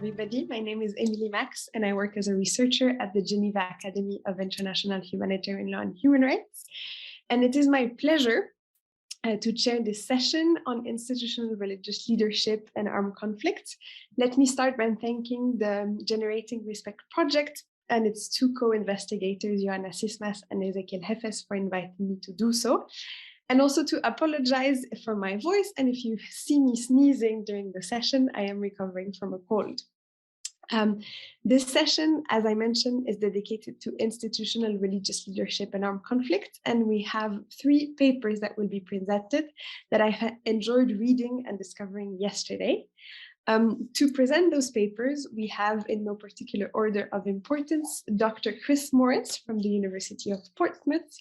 everybody. My name is Émilie Max, and I work as a researcher at the Geneva Academy of International Humanitarian Law and Human Rights. And it is my pleasure to chair this session on institutional religious leadership and armed conflict. Let me start by thanking the Generating Respect Project and its two co-investigators, Joanna Sismas and Ezequiel Hefes, for inviting me to do so. And also to apologize for my voice. And if you see me sneezing during the session, I am recovering from a cold. This session, as I mentioned, is dedicated to institutional religious leadership and armed conflict. And we have 3 papers that will be presented that I enjoyed reading and discovering yesterday. To present those papers, we have, in no particular order of importance, Dr. Chris Morris from the University of Portsmouth,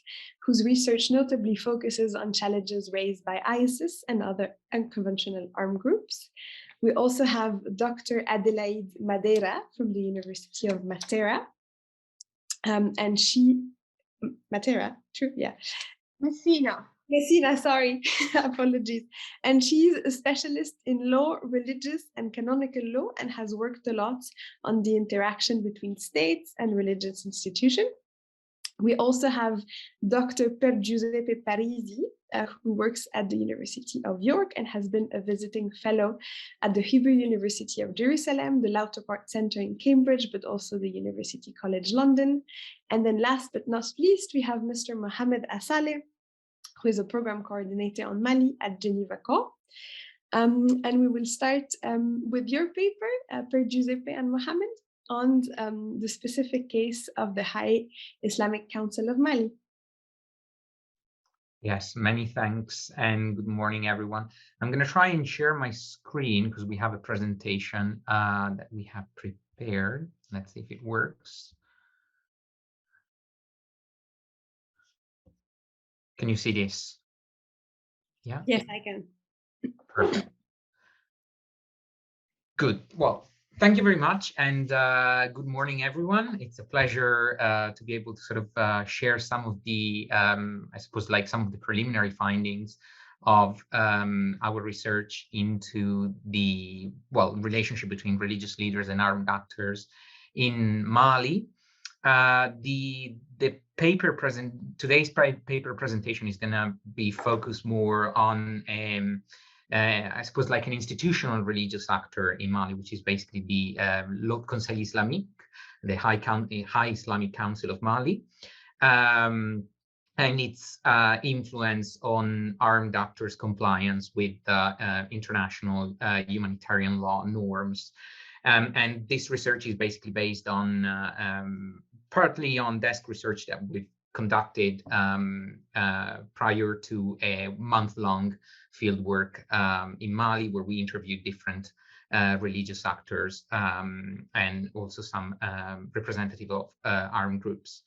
whose research notably focuses on challenges raised by ISIS and other unconventional armed groups. We also have Dr. Adelaide Madera from the University of Madera, and she, Madera, true, yeah. Messina, sorry, apologies. And she's a specialist in law, religious and canonical law, and has worked a lot on the interaction between states and religious institutions. We also have Dr. Piergiuseppe Parisi, who works at the University of York and has been a visiting fellow at the Hebrew University of Jerusalem, the Lauterpacht Center in Cambridge, but also the University College London. And then last but not least, we have Mr. Mohamed Assaleh, who is a program coordinator on Mali at Geneva Co. And we will start with your paper, Piergiuseppe and Mohamed, on the specific case of the High Islamic Council of Mali. Yes, many thanks and good morning, everyone. I'm going to try and share my screen because we have a presentation that we have prepared. Let's see if it works. Can you see this? Yeah? Yes, I can. Perfect. Good. Well, thank you very much, and good morning, everyone. It's a pleasure to be able to sort of share some of the, I suppose, like some of the preliminary findings of our research into the, well, relationship between religious leaders and armed actors in Mali. Today's paper presentation is going to be focused more on I suppose like an institutional religious actor in Mali, which is basically the Conseil Islamique, the High Islamic Council of Mali, and its influence on armed actors' compliance with international humanitarian law norms. And this research is basically based on partly on desk research that we've conducted prior to a month-long field work in Mali, where we interviewed different religious actors and also some representative of armed groups.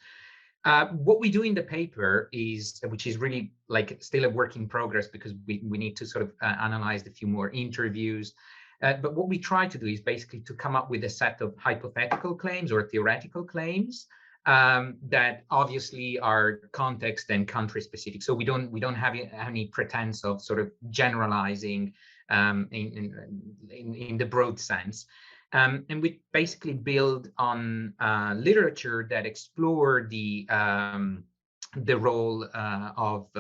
What we do in the paper is, which is really like still a work in progress because we need to sort of analyze a few more interviews. But what we try to do is basically to come up with a set of hypothetical claims or theoretical claims that obviously are context and country specific. So we don't have any pretense of sort of generalizing in the broad sense. And we basically build on literature that explore the role of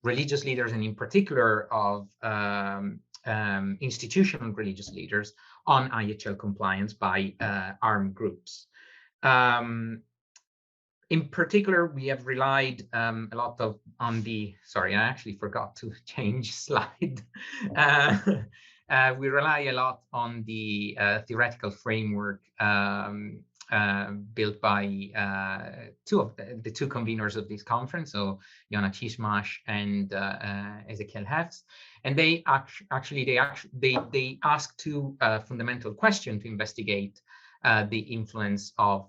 religious leaders, and in particular of institutional religious leaders on IHL compliance by armed groups. In particular, we have relied a lot on the, sorry, I actually forgot to change slide. We rely a lot on the theoretical framework built by two of the two conveners of this conference, so Joanna Sismas and Ezequiel Hefes. And they ask 2 fundamental questions to investigate the influence of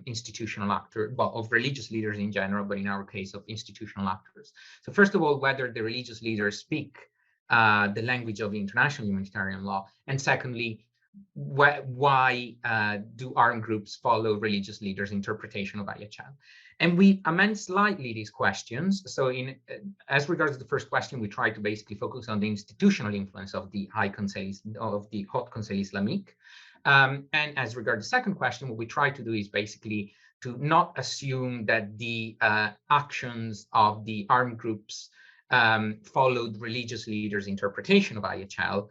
institutional actors, well, of religious leaders in general, but in our case of institutional actors. So first of all, whether the religious leaders speak the language of international humanitarian law, and secondly, why do armed groups follow religious leaders' interpretation of IHL? And we amend slightly these questions. So as regards to the first question, we try to basically focus on the institutional influence of the Haut Conseil Islamique. And as regards the second question, what we try to do is basically to not assume that the actions of the armed groups followed religious leaders' interpretation of IHL,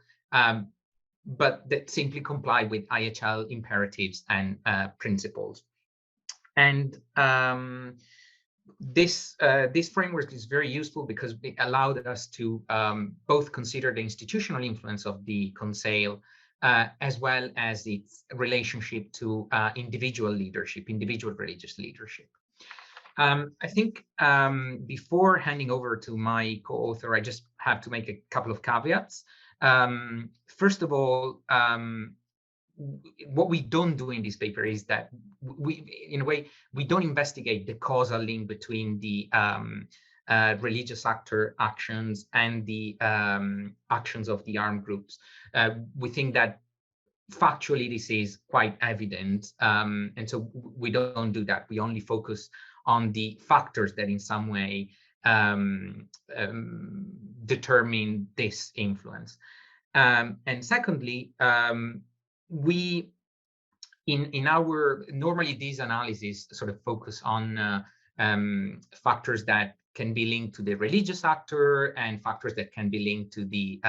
but that simply comply with IHL imperatives and principles. And this framework is very useful because it allowed us to both consider the institutional influence of the Conseil as well as its relationship to individual leadership, individual religious leadership. I think before handing over to my co-author, I just have to make a couple of caveats. First of all, what we don't do in this paper is that in a way, we don't investigate the causal link between the religious actor actions and the actions of the armed groups. We think that factually this is quite evident, and so we don't do that. We only focus on the factors that in some way determine this influence. And secondly, we normally these analyses sort of focus on factors that can be linked to the religious actor and factors that can be linked to the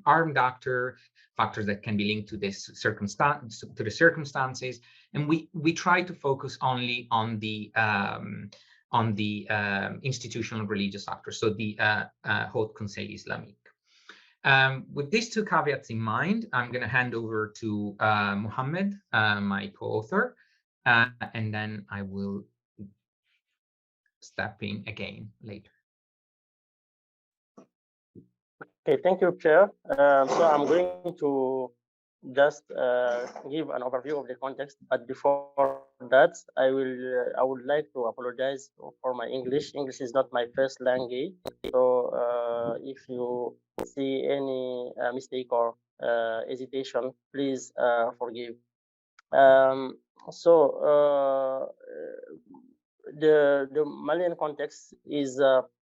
armed actor, factors that can be linked to this circumstances, and we try to focus only on the institutional religious actors, so the Haut Conseil Islamique. With these two caveats in mind, I'm going to hand over to Mohamed, my co-author, and then I will step in again later. Okay, thank you, Chair. So I'm going to just give an overview of the context, but before that, I would like to apologize for my English. English is not my first language, so if you see any mistake or hesitation, please forgive. The Malian context is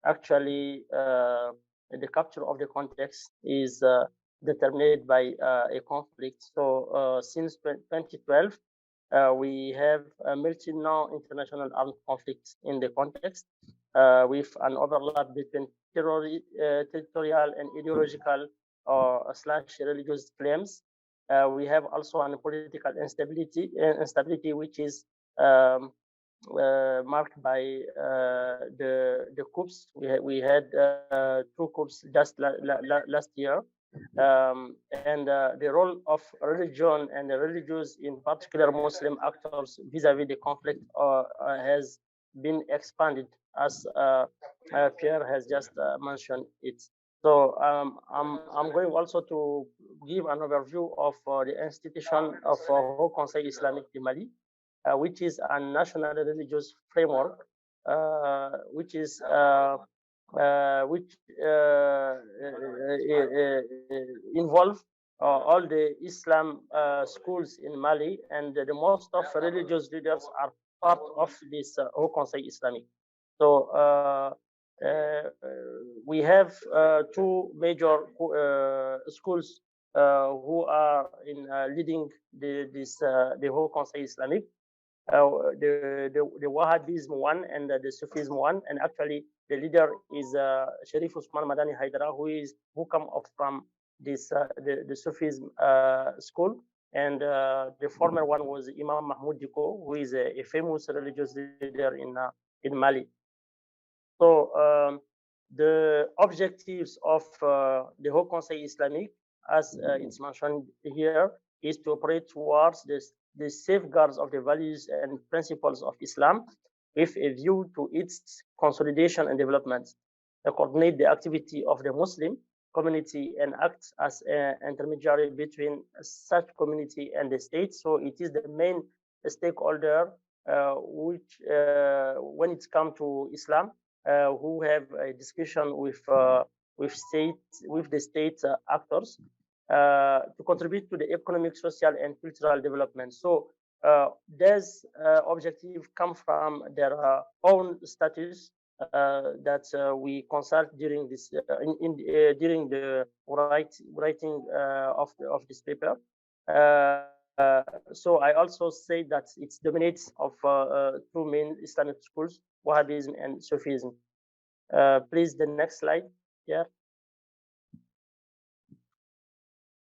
actually the capture of the context is determined by a conflict. So since 2012, we have a multi-now international armed conflict in the context with an overlap between territorial and ideological / religious claims. We have also a political instability which is marked by the coups. We had 2 coups just last year, and the role of religion and the religious, in particular Muslim actors, vis-a-vis the conflict has been expanded, as Pierre has just mentioned it. So I'm going also to give an overview of the institution of Haut Conseil Islamique du Mali, which is a national religious framework, which involve all the Islam schools in Mali, and the most of religious leaders are part of this Haut Conseil Islamique. So we have 2 major schools who are leading the Haut Conseil Islamique. The Wahhabism one and the Sufism one, and actually the leader is Sharif Usman Madani Haidara, who come up from this the Sufism school, and the former one was Imam Mahmoud Diko, who is a famous religious leader in Mali. So the objectives of the Haut Conseil Islamique, as it's mentioned here, is to operate towards the safeguards of the values and principles of Islam with a view to its consolidation and development, to coordinate the activity of the Muslim community and act as an intermediary between such community and the state. So it is the main stakeholder which, when it's come to Islam, who have a discussion with the state actors to contribute to the economic, social, and cultural development. So These objectives come from their own status that we consult during this during the writing of this paper. So I also say that it dominates of two main Islamic schools, Wahhabism and Sufism. Please, the next slide. Yeah.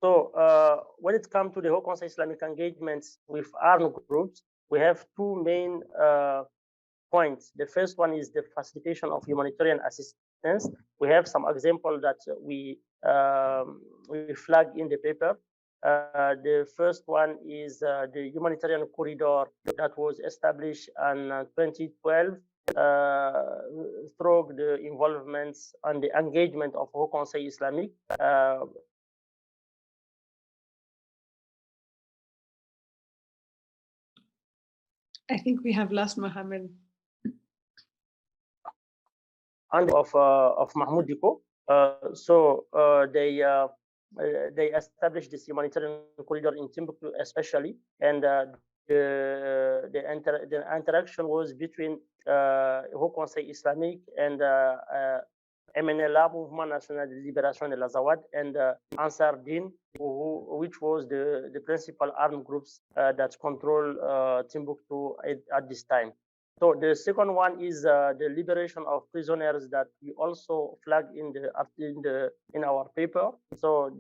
So when it comes to the Haut Conseil Islamic engagements with armed groups, we have two main points. The first one is the facilitation of humanitarian assistance. We have some example that we flag in the paper. The first one is the humanitarian corridor that was established in 2012 through the involvement and the engagement of Haut Conseil Islamic. I think we have lost Mohamed. And of Mahmoud Diko. So they established this humanitarian corridor in Timbuktu, especially, and the interaction was between Haut Conseil Islamique and MNLA, Mouvement National de Libération de l'Azawad, and Ansar Din, which was the principal armed groups that control Timbuktu at this time. So the second one is the liberation of prisoners that we also flag in our paper. So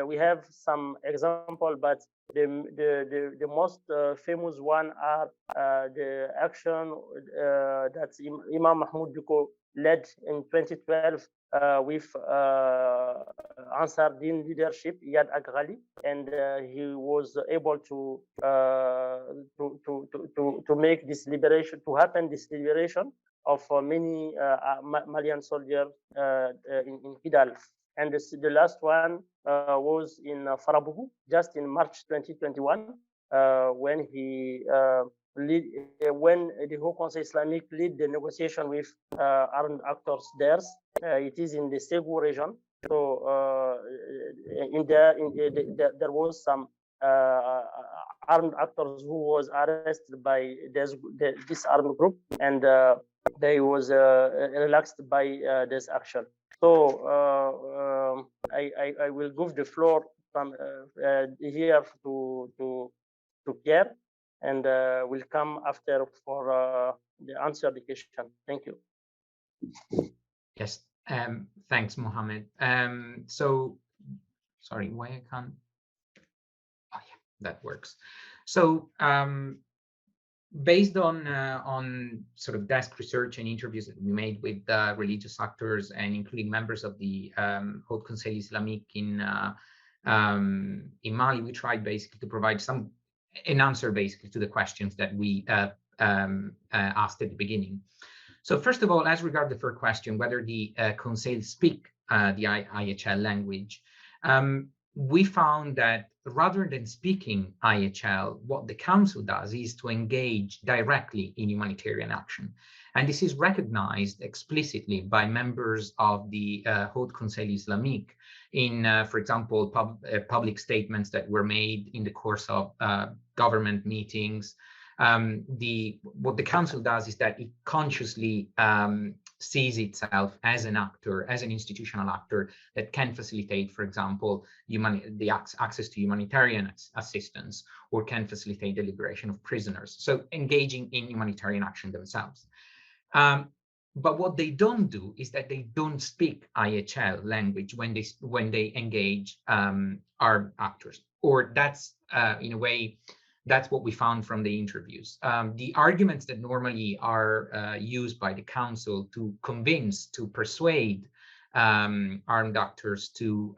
we have some example, but the most famous one are the action that Imam Mahmoud Diko led in 2012 with Ansar Din leadership, Yad Aghali, and he was able to make this liberation to happen. This liberation of many Malian soldiers in Kidal. And the last one was in Farabougou, just in March 2021, when he when the Haut Conseil Islamique lead the negotiation with armed actors there. It is in the Ségou region. So there was some armed actors who was arrested by this armed group, and they was relaxed by this action. So I will give the floor from here to Pierre, and will come after for the answer the question. Thank you. Yes, thanks, Mohamed. So, sorry, why I can't? Oh yeah, that works. So, based on sort of desk research and interviews that we made with religious actors and including members of the Haut Conseil Islamique in Mali, we tried basically to provide an answer basically to the questions that we asked at the beginning. So first of all, as regard the first question, whether the Conseil speak the IHL language, we found that rather than speaking IHL, what the Council does is to engage directly in humanitarian action. And this is recognized explicitly by members of the Haut Conseil Islamique in, for example, public statements that were made in the course of government meetings. What the Council does is that it consciously sees itself as an actor, as an institutional actor that can facilitate, for example, the access to humanitarian assistance, or can facilitate the liberation of prisoners. So engaging in humanitarian action themselves. But what they don't do is that they don't speak IHL language when they engage armed actors, or that's in a way. That's what we found from the interviews. The arguments that normally are used by the Council to convince, to persuade armed actors to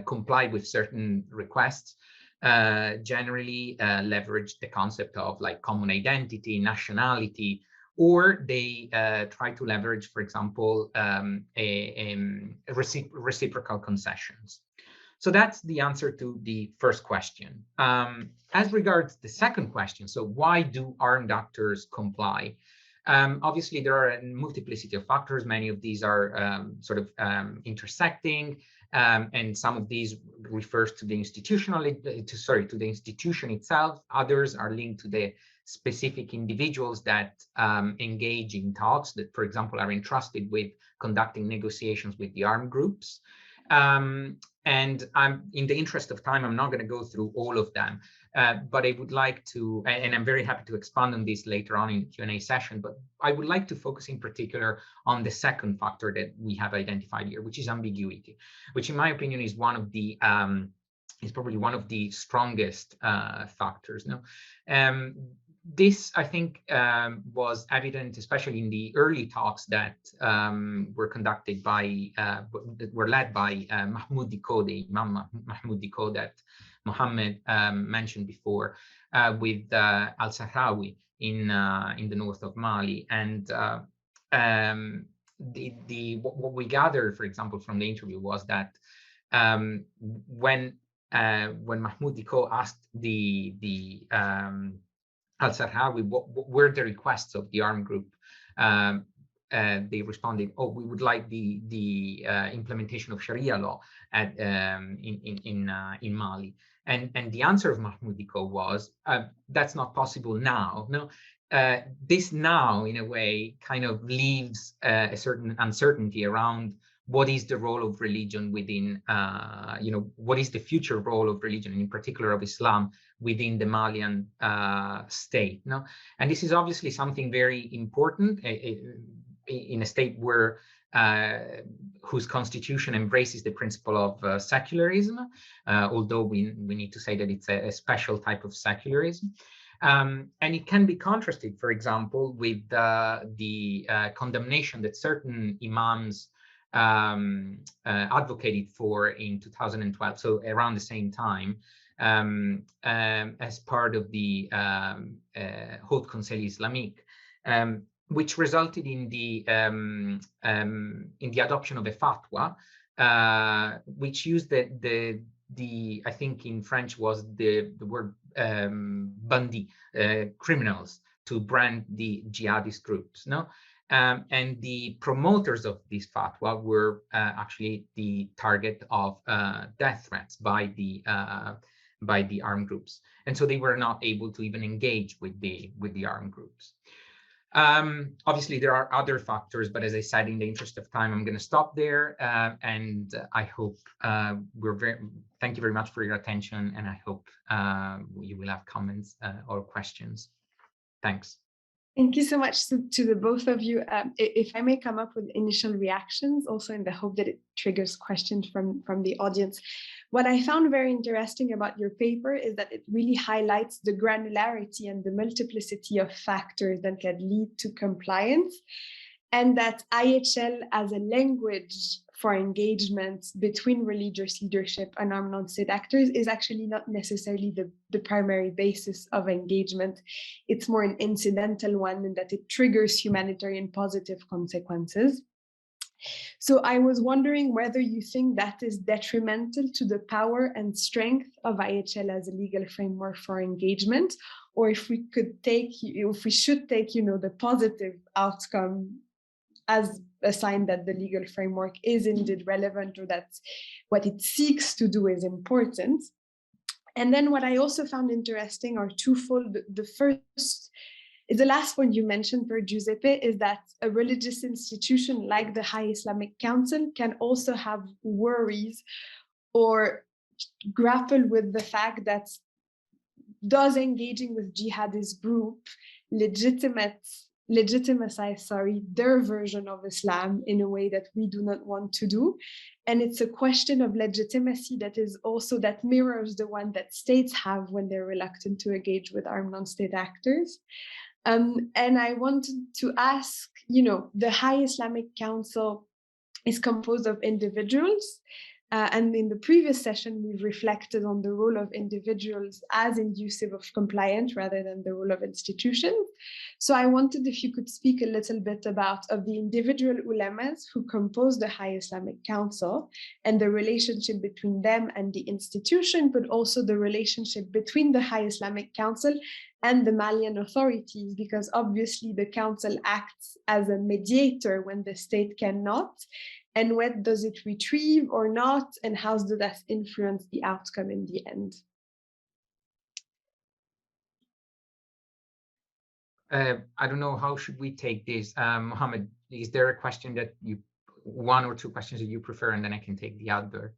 comply with certain requests generally leverage the concept of like common identity, nationality, or they try to leverage, for example, reciprocal concessions. So that's the answer to the first question. As regards the second question, so why do armed actors comply? Obviously, there are a multiplicity of factors. Many of these are sort of intersecting. And some of these refers to the to the institution itself. Others are linked to the specific individuals that engage in talks that, for example, are entrusted with conducting negotiations with the armed groups. And in the interest of time, I'm not going to go through all of them, but I would like to, and I'm very happy to expand on this later on in the Q&A session, but I would like to focus in particular on the second factor that we have identified here, which is ambiguity, which in my opinion is one of the, is probably one of the strongest factors. No? This, I think, was evident, especially in the early talks that were conducted by, that were led by Mahmoud Diko, the Imam Mahmoud Diko that Mohamed mentioned before, with Al-Sahrawi in the north of Mali. And what we gathered, for example, from the interview was that when Mahmoud Diko asked the Al-Sahrawi what were the requests of the armed group, they responded, "Oh, we would like the implementation of Sharia law at, in Mali." And the answer of Mahmoud Diko was, "That's not possible now." No, this now, in a way, kind of leaves a certain uncertainty around what is the role of religion within, what is the future role of religion, and in particular of Islam, within the Malian state. No? And this is obviously something very important in a state where whose constitution embraces the principle of secularism, although we need to say that it's a special type of secularism. And it can be contrasted, for example, with the condemnation that certain imams advocated for in 2012, so around the same time, as part of the Haut Conseil Islamique, which resulted in the adoption of a fatwa, which used the I think in French was the word bandit, criminals, to brand the jihadist groups. No. And the promoters of this fatwa were actually the target of death threats by the armed groups, and so they were not able to even engage with the armed groups. Obviously, there are other factors, but as I said, in the interest of time, I'm going to stop there. And I hope thank you very much for your attention, and I hope you will have comments or questions. Thanks. Thank you so much to the both of you. If I may come up with initial reactions, also in the hope that it triggers questions from the audience. What I found very interesting about your paper is that it really highlights the granularity and the multiplicity of factors that can lead to compliance, and that IHL as a language for engagement between religious leadership and armed non-state actors is actually not necessarily the primary basis of engagement. It's more an incidental one in that it triggers humanitarian positive consequences. So I was wondering whether you think that is detrimental to the power and strength of IHL as a legal framework for engagement, or if we should take, the positive outcome as a sign that the legal framework is indeed relevant, or that what it seeks to do is important. And then what I also found interesting are twofold. The first is the last point you mentioned, Piergiuseppe, is that a religious institution like the High Islamic Council can also have worries or grapple with the fact that does engaging with jihadist group legitimize their version of Islam in a way that we do not want to do. And it's a question of legitimacy that mirrors the one that states have when they're reluctant to engage with armed non-state actors. And I wanted to ask, the High Islamic Council is composed of individuals. And in the previous session, we've reflected on the role of individuals as inducive of compliance rather than the role of institutions. So I wondered if you could speak a little bit of the individual ulamas who compose the High Islamic Council and the relationship between them and the institution, but also the relationship between the High Islamic Council and the Malian authorities, because obviously the council acts as a mediator when the state cannot. and when does it retrieve or not, and how does that influence the outcome in the end? I don't know, how should we take this? Mohamed, is there a question that you, one or two questions that you prefer, and then I can take the other?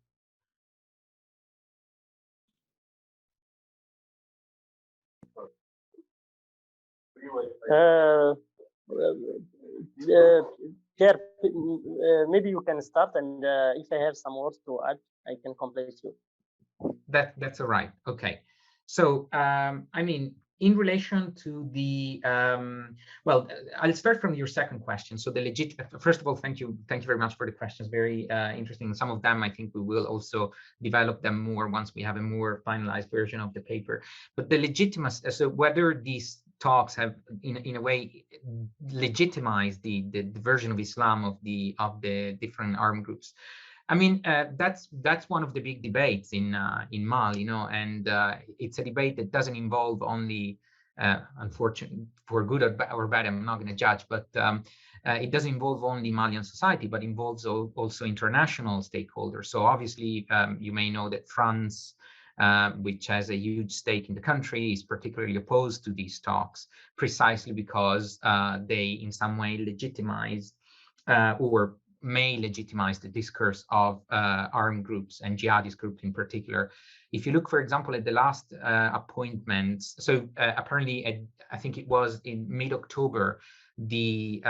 Maybe you can start, and if I have some words to add, I can complete you. That's all right. Okay. So, I mean, in relation to the, well, I'll start from your second question. So the first of all, thank you very much for the questions. Very interesting. Some of them, I think we will also develop them more once we have a more finalized version of the paper. But the legitimacy, so whether these talks have in a way legitimized the version of Islam of the different armed groups. I mean, that's one of the big debates in Mali, you know, and it's a debate that doesn't involve only, unfortunately, for good or bad, I'm not going to judge, but it doesn't involve only Malian society, but involves also international stakeholders. So obviously, you may know that France, which has a huge stake in the country, is particularly opposed to these talks, precisely because they in some way legitimize or may legitimize the discourse of armed groups and jihadist groups in particular. If you look, for example, at the last appointments, so apparently, I think it was in mid-October, the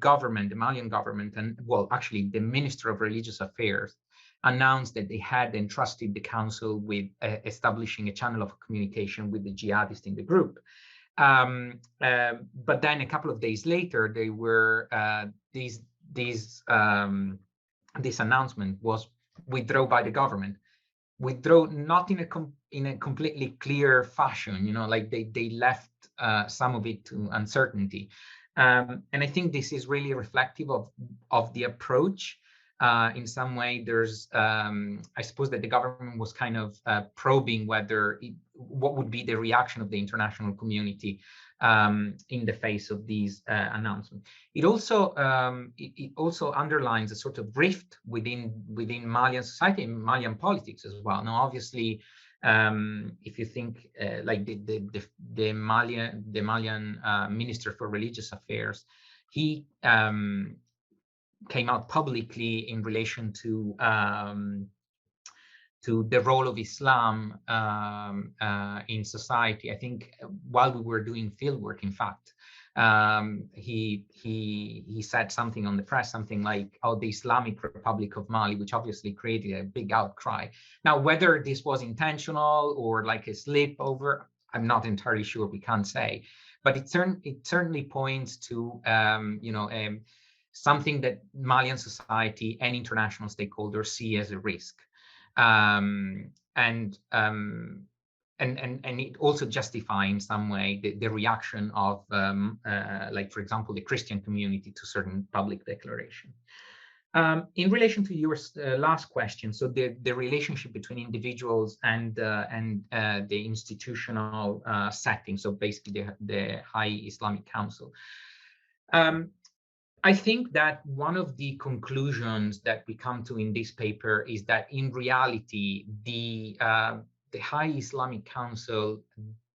government, the Malian government, and well, actually the Minister of Religious Affairs announced that they had entrusted the council with establishing a channel of communication with the jihadists in the group. But then a couple of days later, they were this announcement was withdrawn by the government. Withdraw not in a completely clear fashion, you know, like they left some of it to uncertainty, and I think this is really reflective of the approach. In some way, there's I suppose that the government was kind of probing what would be the reaction of the international community in the face of these announcements. It also underlines a sort of rift within Malian society and Malian politics as well. Now, obviously, if you think like the Malian Minister for Religious Affairs, he came out publicly in relation to the role of Islam in society. I think while we were doing fieldwork, in fact, he said something on the press, something like, "Oh, the Islamic Republic of Mali," which obviously created a big outcry. Now, whether this was intentional or like a slip over, I'm not entirely sure. We can't say, but it certainly points to something that Malian society and international stakeholders see as a risk. And it also justifies in some way the reaction of, like, for example, the Christian community to certain public declaration. In relation to your last question, so the relationship between individuals and the institutional setting, so basically the High Islamic Council. I think that one of the conclusions that we come to in this paper is that in reality, the High Islamic Council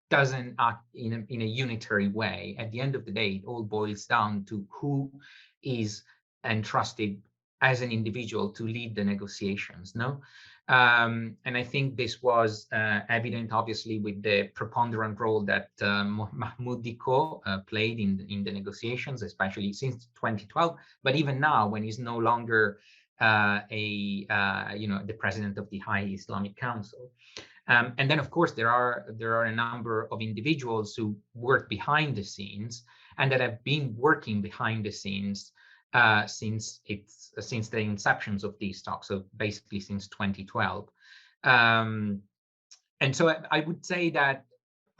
doesn't act in a unitary way. At the end of the day, it all boils down to who is entrusted as an individual to lead the negotiations, no? And I think this was evident, obviously, with the preponderant role that Mahmoud Dicko played in the negotiations, especially since 2012. But even now, when he's no longer the president of the High Islamic Council. And then, of course, there are a number of individuals who work behind the scenes and that have been working behind the scenes since the inceptions of these talks, so basically since 2012. And so I would say that,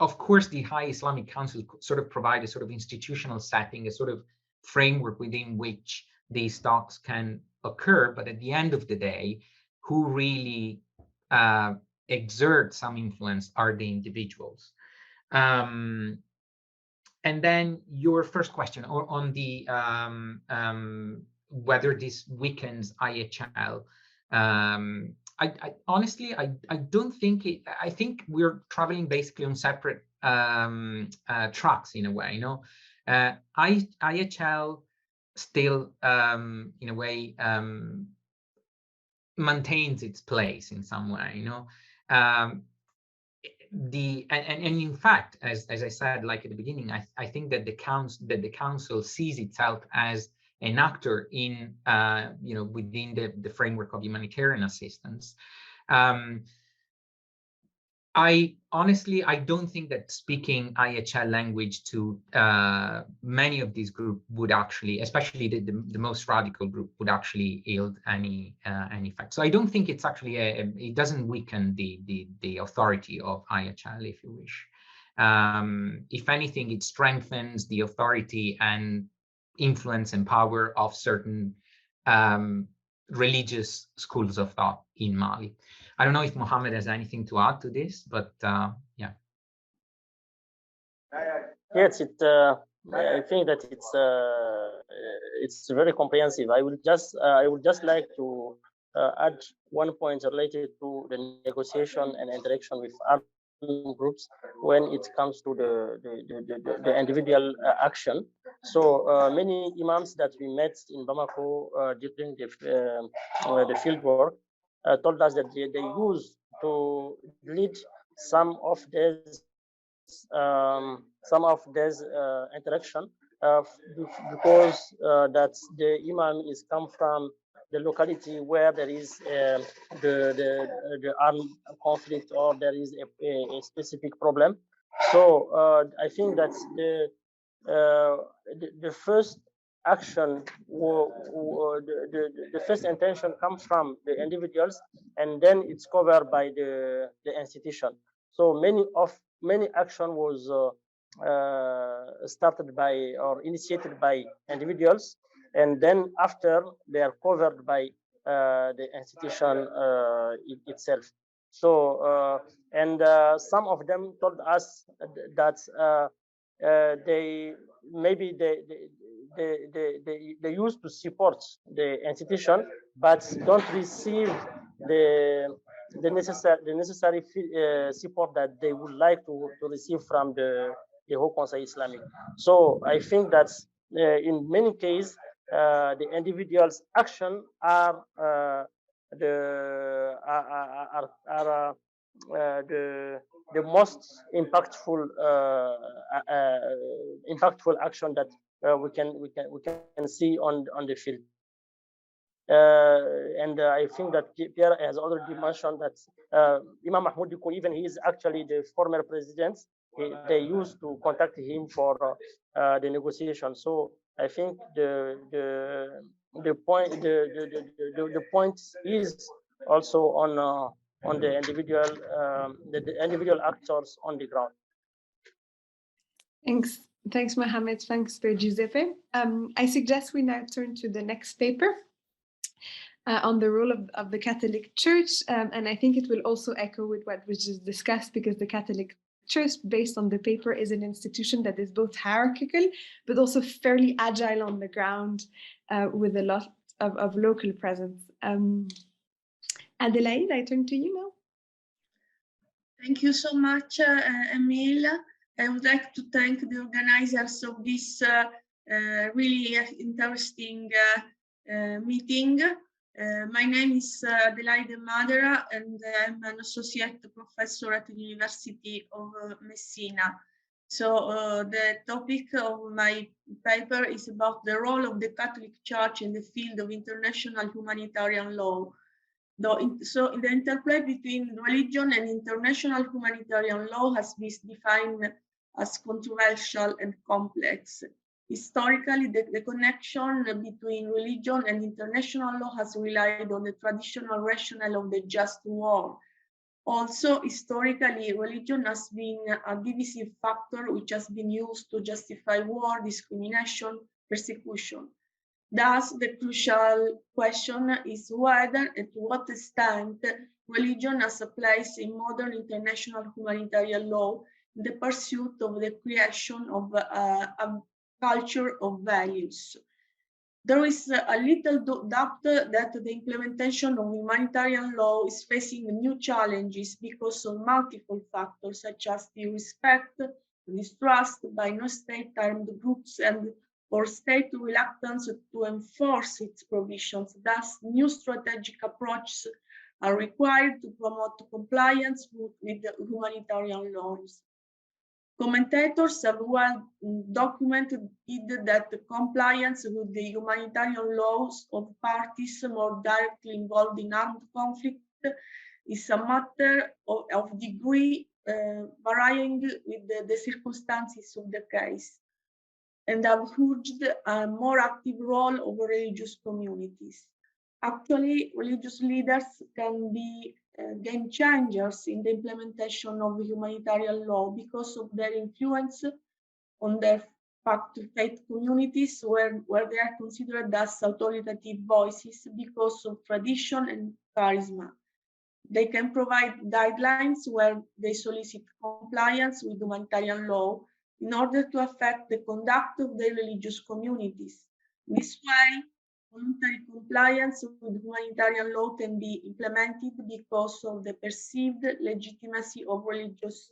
of course, the High Islamic Council sort of provide a sort of institutional setting, a sort of framework within which these talks can occur. But at the end of the day, who really exert some influence are the individuals. And then your first question on the whether this weakens IHL. I honestly, I don't think it. I think we're traveling basically on separate tracks in a way. You know, IHL still, in a way, maintains its place in some way. You know, and in fact, as I said, like at the beginning, I think that the council sees itself as an actor in within the framework of humanitarian assistance. I honestly, I don't think that speaking IHL language to many of these groups would actually, especially the most radical group, would actually yield any effect. So I don't think it's actually it doesn't weaken the authority of IHL, if you wish. If anything, it strengthens the authority and influence and power of certain religious schools of thought in Mali. I don't know if Mohamed has anything to add to this, but yeah. Yes, I think that it's very comprehensive. I would just like to add one point related to the negotiation and interaction with other groups when it comes to the individual action. So many imams that we met in Bamako during the field work told us that they used to lead some of these interaction because that the imam is come from the locality where there is the armed conflict or there is a specific problem. So I think that the first action, the first intention comes from the individuals, and then it's covered by the institution. So many action was started by or initiated by individuals, and then after they are covered by the institution itself. So and some of them told us that they used to support the institution, but don't receive the necessary support that they would like to receive from the Haut Conseil Islamic. So I think that in many cases the individuals' action are the most impactful action that we can see on the field. And I think that Pierre has already mentioned that Imam Mahmoud Diko, even he is actually the former president. They used to contact him for the negotiation. So I think the point is also on the individual individual actors on the ground. Thanks, Mohamed. Thanks, Piergiuseppe. I suggest we now turn to the next paper on the role of the Catholic Church, and I think it will also echo with what was just discussed, because the Catholic Church, based on the paper, is an institution that is both hierarchical but also fairly agile on the ground, with a lot of local presence. Adelaide, I turn to you now. Thank you so much, Émilie. I would like to thank the organizers of this really interesting meeting. My name is Adelaide Madera, and I'm an associate professor at the University of Messina. So the topic of my paper is about the role of the Catholic Church in the field of international humanitarian law. So the interplay between religion and international humanitarian law has been defined as controversial and complex. Historically, the connection between religion and international law has relied on the traditional rationale of the just war. Also, historically, religion has been a divisive factor which has been used to justify war, discrimination, persecution. Thus, the crucial question is whether and to what extent religion has a place in modern international humanitarian law in the pursuit of the creation of a culture of values. There is a little doubt that the implementation of humanitarian law is facing new challenges because of multiple factors, such as the respect, distrust by non-state armed groups, and or state reluctance to enforce its provisions. Thus, new strategic approaches are required to promote compliance with the humanitarian laws. Commentators have well documented that compliance with the humanitarian laws of parties more directly involved in armed conflict is a matter of degree varying with the circumstances of the case, and have urged a more active role of religious communities. Actually, religious leaders can be game changers in the implementation of humanitarian law because of their influence on their faith communities where they are considered as authoritative voices because of tradition and charisma. They can provide guidelines where they solicit compliance with humanitarian law in order to affect the conduct of their religious communities. This way, voluntary compliance with humanitarian law can be implemented because of the perceived legitimacy of religious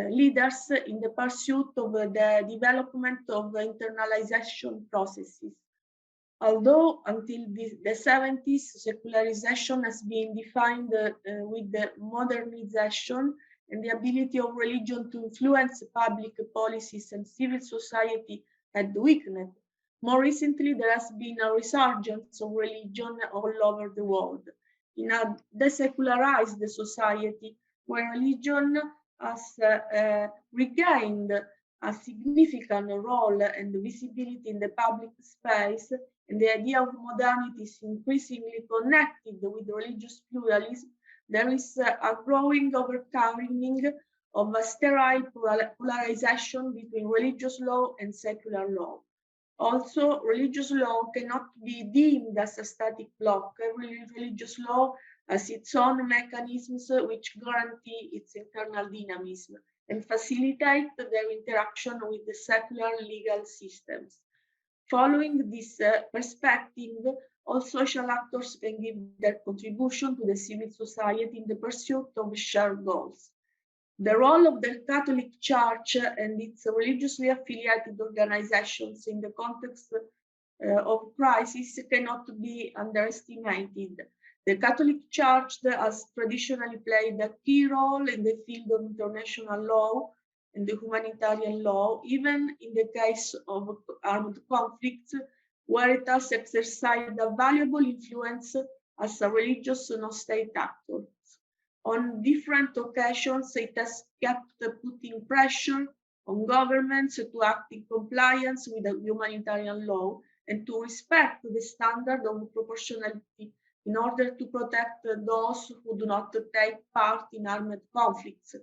leaders in the pursuit of the development of internalization processes. Although until the 70s, secularization has been defined with the modernization and the ability of religion to influence public policies and civil society had weakened. More recently, there has been a resurgence of religion all over the world. In a desecularized society where religion has regained a significant role and visibility in the public space, and the idea of modernity is increasingly connected with religious pluralism, there is a growing overcoming of a sterile polarization between religious law and secular law. Also, religious law cannot be deemed as a static block. Every religious law has its own mechanisms which guarantee its internal dynamism and facilitate their interaction with the secular legal systems. Following this perspective, all social actors can give their contribution to the civil society in the pursuit of shared goals. The role of the Catholic Church and its religiously affiliated organizations in the context of crisis cannot be underestimated. The Catholic Church has traditionally played a key role in the field of international law and the humanitarian law, even in the case of armed conflicts, where it has exercised a valuable influence as a religious non-state actor. On different occasions, it has kept putting pressure on governments to act in compliance with the humanitarian law and to respect the standard of proportionality in order to protect those who do not take part in armed conflicts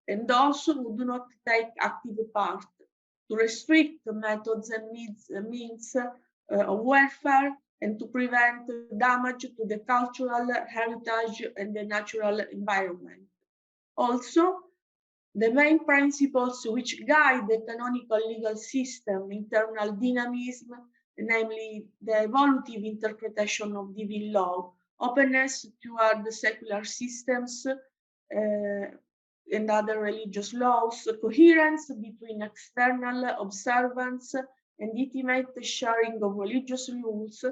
and those who do not take active part, to restrict methods and means of welfare, and to prevent damage to the cultural heritage and the natural environment. Also, the main principles which guide the canonical legal system, internal dynamism, namely the evolutive interpretation of divine law, openness toward the secular systems and other religious laws, coherence between external observance and intimate sharing of religious rules,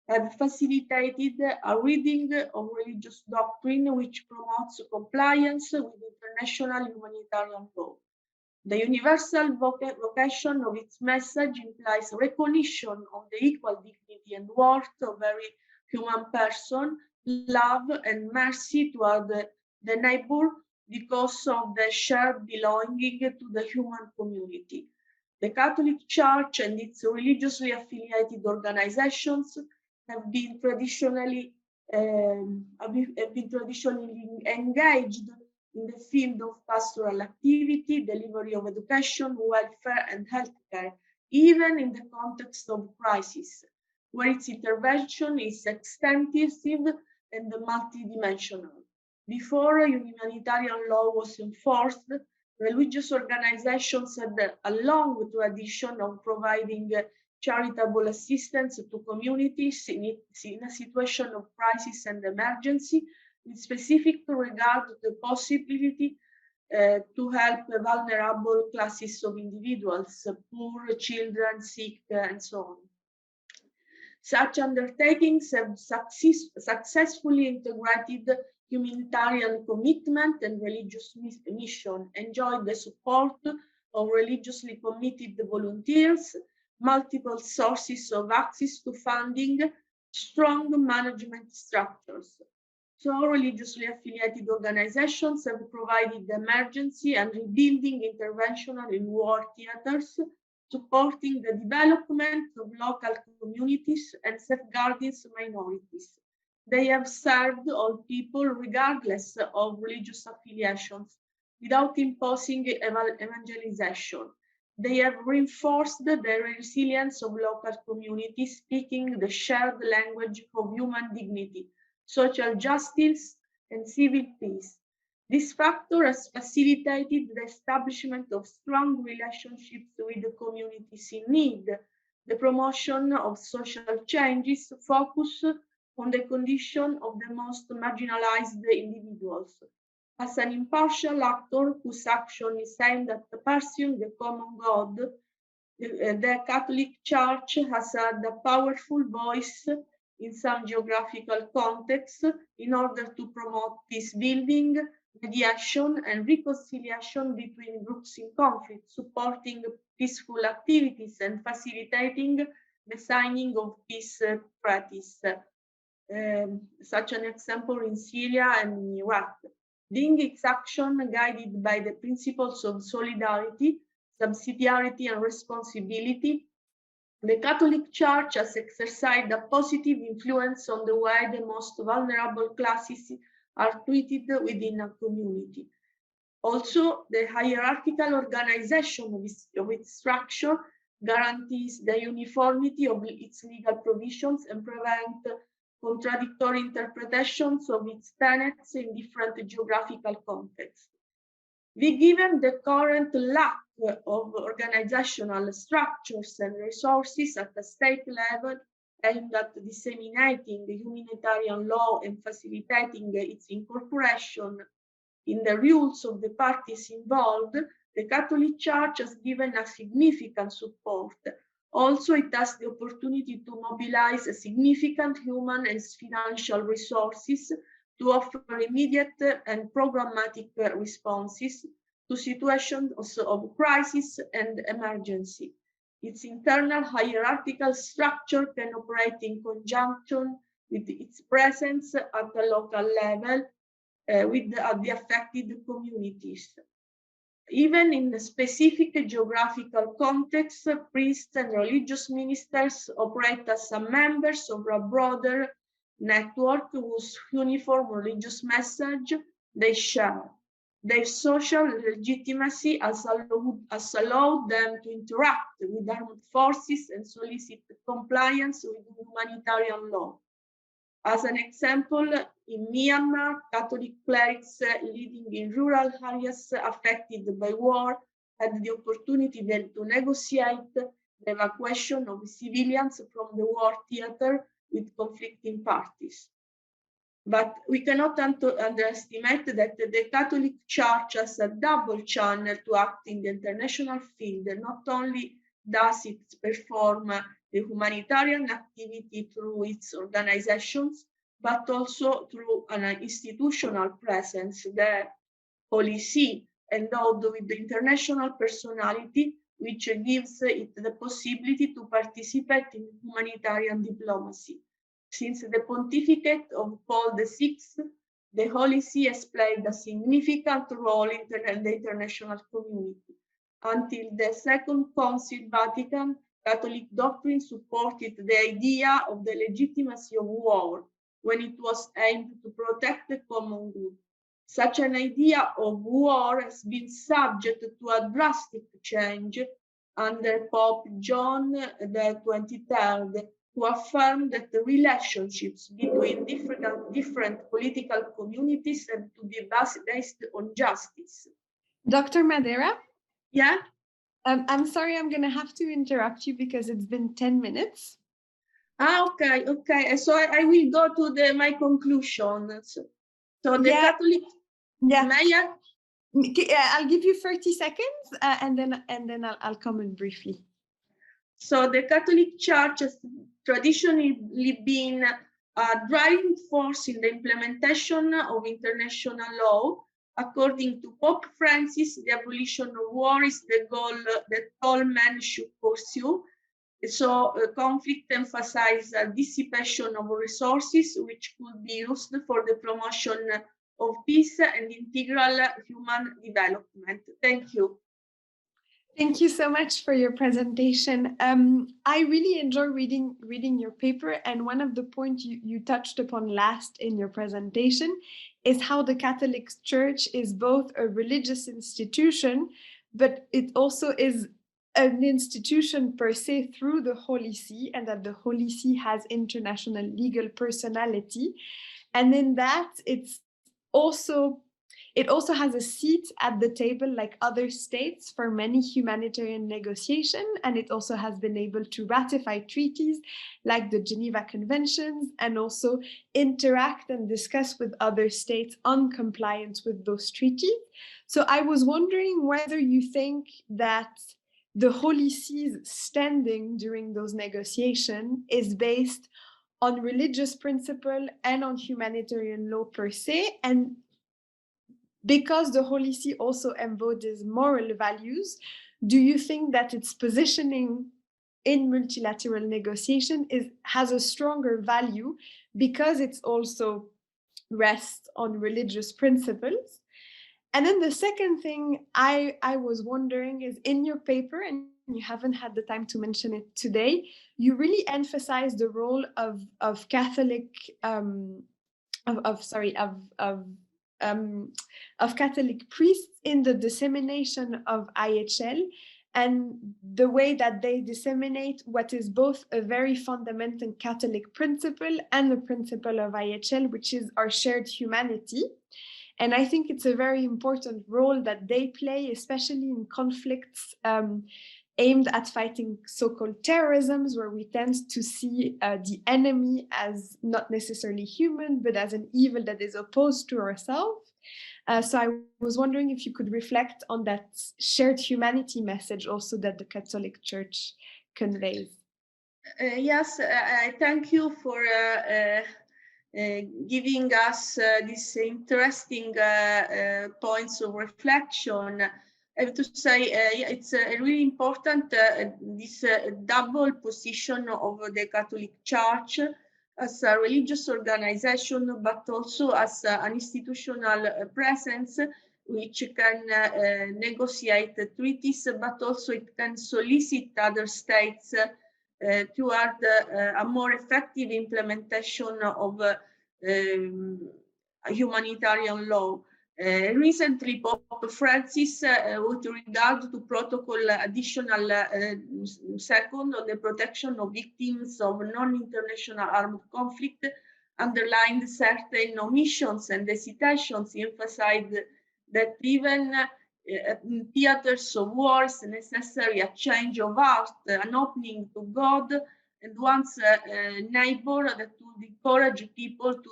have facilitated a reading of religious doctrine which promotes compliance with international humanitarian law. The universal vocation of its message implies recognition of the equal dignity and worth of every human person, love and mercy toward the neighbor because of the shared belonging to the human community. The Catholic Church and its religiously affiliated organizations have been traditionally engaged in the field of pastoral activity, delivery of education, welfare, and healthcare, even in the context of crisis, where its intervention is extensive and multidimensional. Before humanitarian law was enforced, religious organizations had a long tradition of providing charitable assistance to communities in a situation of crisis and emergency, with specific regard to the possibility to help vulnerable classes of individuals, poor, children, sick, and so on. Such undertakings have successfully integrated humanitarian commitment and religious mission, enjoyed the support of religiously committed volunteers, multiple sources of access to funding, strong management structures. So religiously affiliated organizations have provided emergency and rebuilding intervention in war theaters, supporting the development of local communities and safeguarding minorities. They have served all people regardless of religious affiliations, without imposing evangelization. They have reinforced the resilience of local communities, speaking the shared language of human dignity, social justice, and civil peace. This factor has facilitated the establishment of strong relationships with the communities in need, the promotion of social changes focused on the condition of the most marginalized individuals. As an impartial actor whose action is aimed at pursuing the common good, the Catholic Church has had a powerful voice in some geographical contexts in order to promote peace building, mediation, and reconciliation between groups in conflict, supporting peaceful activities and facilitating the signing of peace treaties, such an example in Syria and in Iraq. Being its action guided by the principles of solidarity, subsidiarity, and responsibility, the Catholic Church has exercised a positive influence on the way the most vulnerable classes are treated within a community. Also, the hierarchical organization of its structure guarantees the uniformity of its legal provisions and prevents contradictory interpretations of its tenets in different geographical contexts. Given the current lack of organizational structures and resources at the state level aimed at disseminating the humanitarian law and facilitating its incorporation in the rules of the parties involved, the Catholic Church has given a significant support. Also, it has the opportunity to mobilize significant human and financial resources to offer immediate and programmatic responses to situations of crisis and emergency. Its internal hierarchical structure can operate in conjunction with its presence at the local level with the affected communities. Even in the specific geographical context, priests and religious ministers operate as members of a broader network whose uniform religious message they share. Their social legitimacy has allowed them to interact with armed forces and solicit compliance with humanitarian law. As an example, in Myanmar, Catholic clerics living in rural areas affected by war had the opportunity then to negotiate the evacuation of civilians from the war theater with conflicting parties. But we cannot underestimate that the Catholic Church has a double channel to act in the international field. Not only does it perform the humanitarian activity through its organizations, but also through an institutional presence, the Holy See, endowed with the international personality, which gives it the possibility to participate in humanitarian diplomacy. Since the pontificate of Paul VI, the Holy See has played a significant role in the international community. Until the Second Council Vatican, Catholic doctrine supported the idea of the legitimacy of war when it was aimed to protect the common good. Such an idea of war has been subject to a drastic change under Pope John XXIII, who affirmed that the relationships between different political communities have to be based on justice. Dr. Madera? Yeah? I'm sorry, I'm going to have to interrupt you because it's been 10 minutes. Okay. So I will go to my conclusion. So the Catholic, I'll give you 30 seconds and then I'll comment briefly. So the Catholic Church has traditionally been a driving force in the implementation of international law. According to Pope Francis, the abolition of war is the goal that all men should pursue. So conflict emphasizes dissipation of resources, which could be used for the promotion of peace and integral human development. Thank you. Thank you so much for your presentation. I really enjoy reading your paper, and one of the points you touched upon last in your presentation is how the Catholic Church is both a religious institution, but it also is an institution per se through the Holy See, and that the Holy See has international legal personality. And in that, it also has a seat at the table like other states for many humanitarian negotiations, and it also has been able to ratify treaties like the Geneva Conventions and also interact and discuss with other states on compliance with those treaties. So I was wondering whether you think that the Holy See's standing during those negotiations is based on religious principle and on humanitarian law per se, and because the Holy See also embodies moral values, do you think that its positioning in multilateral negotiation has a stronger value because it's also rests on religious principles? And then the second thing I was wondering is, in your paper, and you haven't had the time to mention it today, you really emphasize the role of Catholic of Catholic priests in the dissemination of IHL, and the way that they disseminate what is both a very fundamental Catholic principle and the principle of IHL, which is our shared humanity. And I think it's a very important role that they play, especially in conflicts aimed at fighting so-called terrorisms, where we tend to see the enemy as not necessarily human, but as an evil that is opposed to ourselves. So I was wondering if you could reflect on that shared humanity message also that the Catholic Church conveys. Yes, I thank you for giving us these interesting points of reflection. I have to say it's really important, this double position of the Catholic Church as a religious organization, but also as an institutional presence, which can negotiate treaties, but also it can solicit other states toward a more effective implementation of humanitarian law. Recently, Pope Francis, with regard to protocol additional second on the protection of victims of non-international armed conflict, underlined certain omissions and hesitations, emphasized that even in theaters of war is necessary a change of heart, an opening to God and one's neighbor that would encourage people to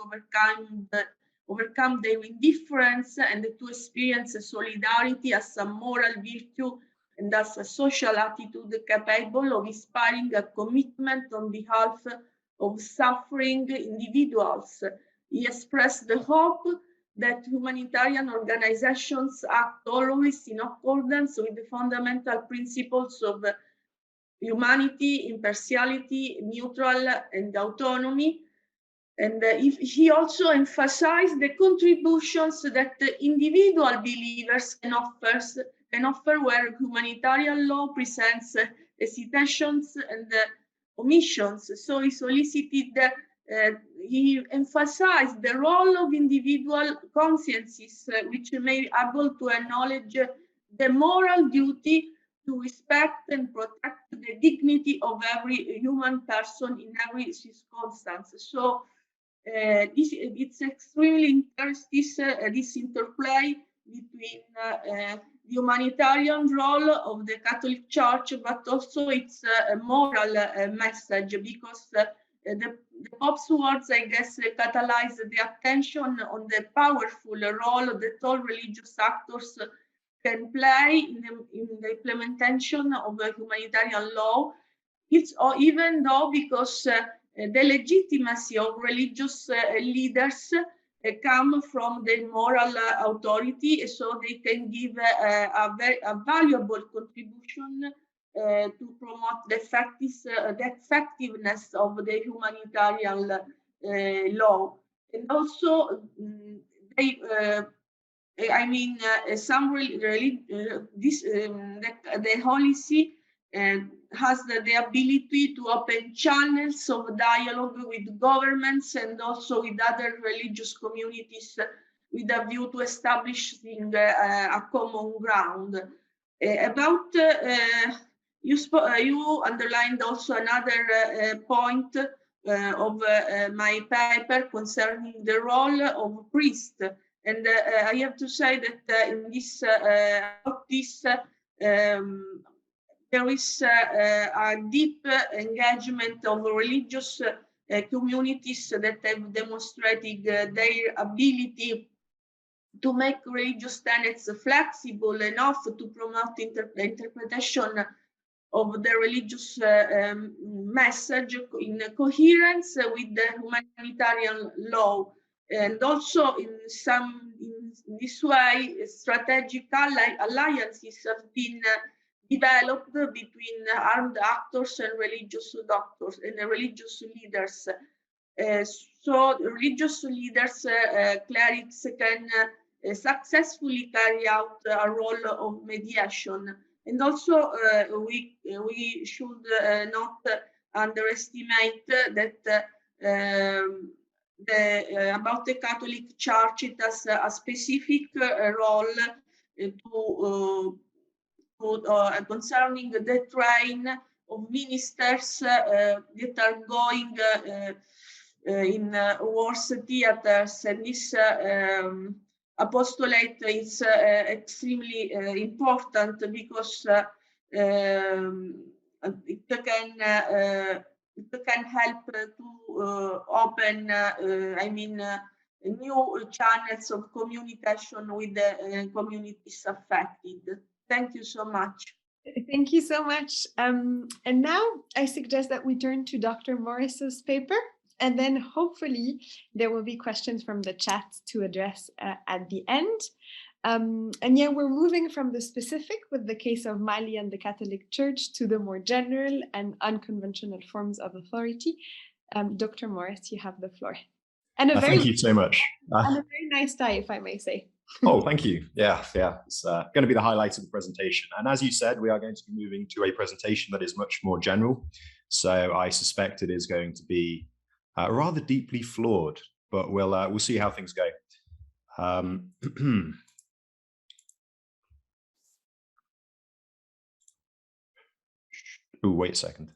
overcome their indifference and to experience solidarity as a moral virtue and as a social attitude capable of inspiring a commitment on behalf of suffering individuals. He expressed the hope that humanitarian organizations act always in accordance with the fundamental principles of humanity, impartiality, neutral, and autonomy. And he also emphasized the contributions that the individual believers can offer where humanitarian law presents hesitations and omissions. So he solicited, he emphasized the role of individual consciences, which may be able to acknowledge the moral duty to respect and protect the dignity of every human person in every circumstance. So it's extremely interesting, this interplay between humanitarian role of the Catholic Church, but also its moral message, because the Pope's words, I guess, catalyzed the attention on the powerful role that all religious actors can play in the implementation of humanitarian law. It's even though because the legitimacy of religious leaders come from the moral authority, so they can give a valuable contribution to promote the effectiveness of the humanitarian law. And also, the Holy See has the ability to open channels of dialogue with governments and also with other religious communities with a view to establishing a common ground. You underlined also another point of my paper concerning the role of priests. And I have to say that in this, there is a deep engagement of religious communities that have demonstrated their ability to make religious tenets flexible enough to promote interpretation of the religious message in coherence with the humanitarian law. And also in this way, strategic alliances have been developed between armed actors and religious doctors and religious leaders. So religious leaders, clerics can successfully carry out a role of mediation. And also we should not underestimate that about the Catholic Church, it has a specific role concerning the train of ministers that are going in wars theaters, and this apostolate is extremely important because it can help to open, new channels of communication with the communities affected. Thank you so much. Thank you so much. And now I suggest that we turn to Dr. Morris's paper, and then hopefully there will be questions from the chat to address at the end. And yeah, we're moving from the specific with the case of Mali and the Catholic Church to the more general and unconventional forms of authority. Dr. Morris, you have the floor. And thank you so much. And a very nice tie, if I may say. Oh, thank you. Yeah. It's going to be the highlight of the presentation. And as you said, we are going to be moving to a presentation that is much more general. So I suspect it is going to be rather deeply flawed, but we'll see how things go. Oh, wait a second.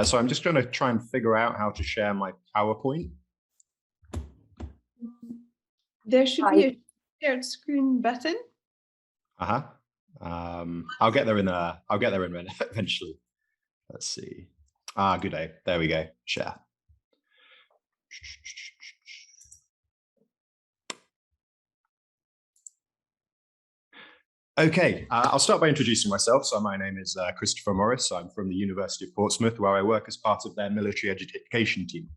So I'm just going to try and figure out how to share my PowerPoint. There should be a shared screen button. I'll get there in eventually. Let's see. Good day. There we go. Share. Okay, I'll start by introducing myself. So my name is Christopher Morris. I'm from the University of Portsmouth, where I work as part of their military education team.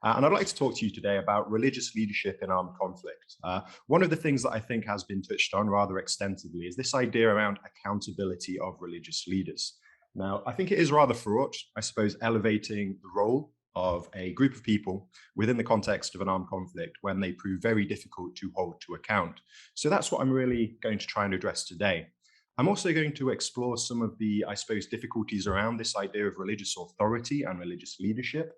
And I'd like to talk to you today about religious leadership in armed conflict. One of the things that I think has been touched on rather extensively is this idea around accountability of religious leaders. Now, I think it is rather fraught, I suppose, elevating the role of a group of people within the context of an armed conflict when they prove very difficult to hold to account. So that's what I'm really going to try and address today. I'm also going to explore some of the, I suppose, difficulties around this idea of religious authority and religious leadership.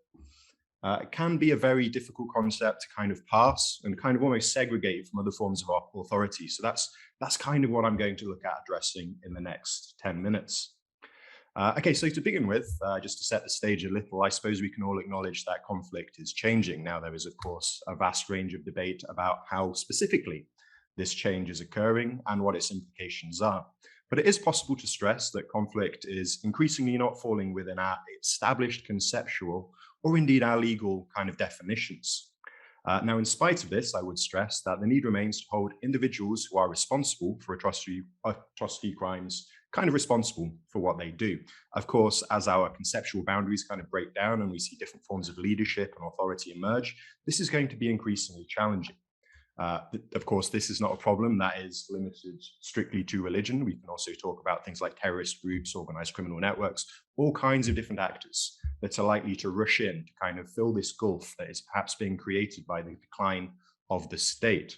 It can be a very difficult concept to kind of pass and kind of almost segregate from other forms of authority. So that's kind of what I'm going to look at addressing in the next 10 minutes. Okay, so to begin with, just to set the stage a little, I suppose we can all acknowledge that conflict is changing. Now, there is, of course, a vast range of debate about how specifically this change is occurring and what its implications are. But it is possible to stress that conflict is increasingly not falling within our established conceptual or indeed our legal kind of definitions. Now, in spite of this, I would stress that the need remains to hold individuals who are responsible for atrocity crimes kind of responsible for what they do. Of course, as our conceptual boundaries kind of break down and we see different forms of leadership and authority emerge, this is going to be increasingly challenging. Of course, this is not a problem that is limited strictly to religion. We can also talk about things like terrorist groups, organized criminal networks, all kinds of different actors that are likely to rush in to kind of fill this gulf that is perhaps being created by the decline of the state,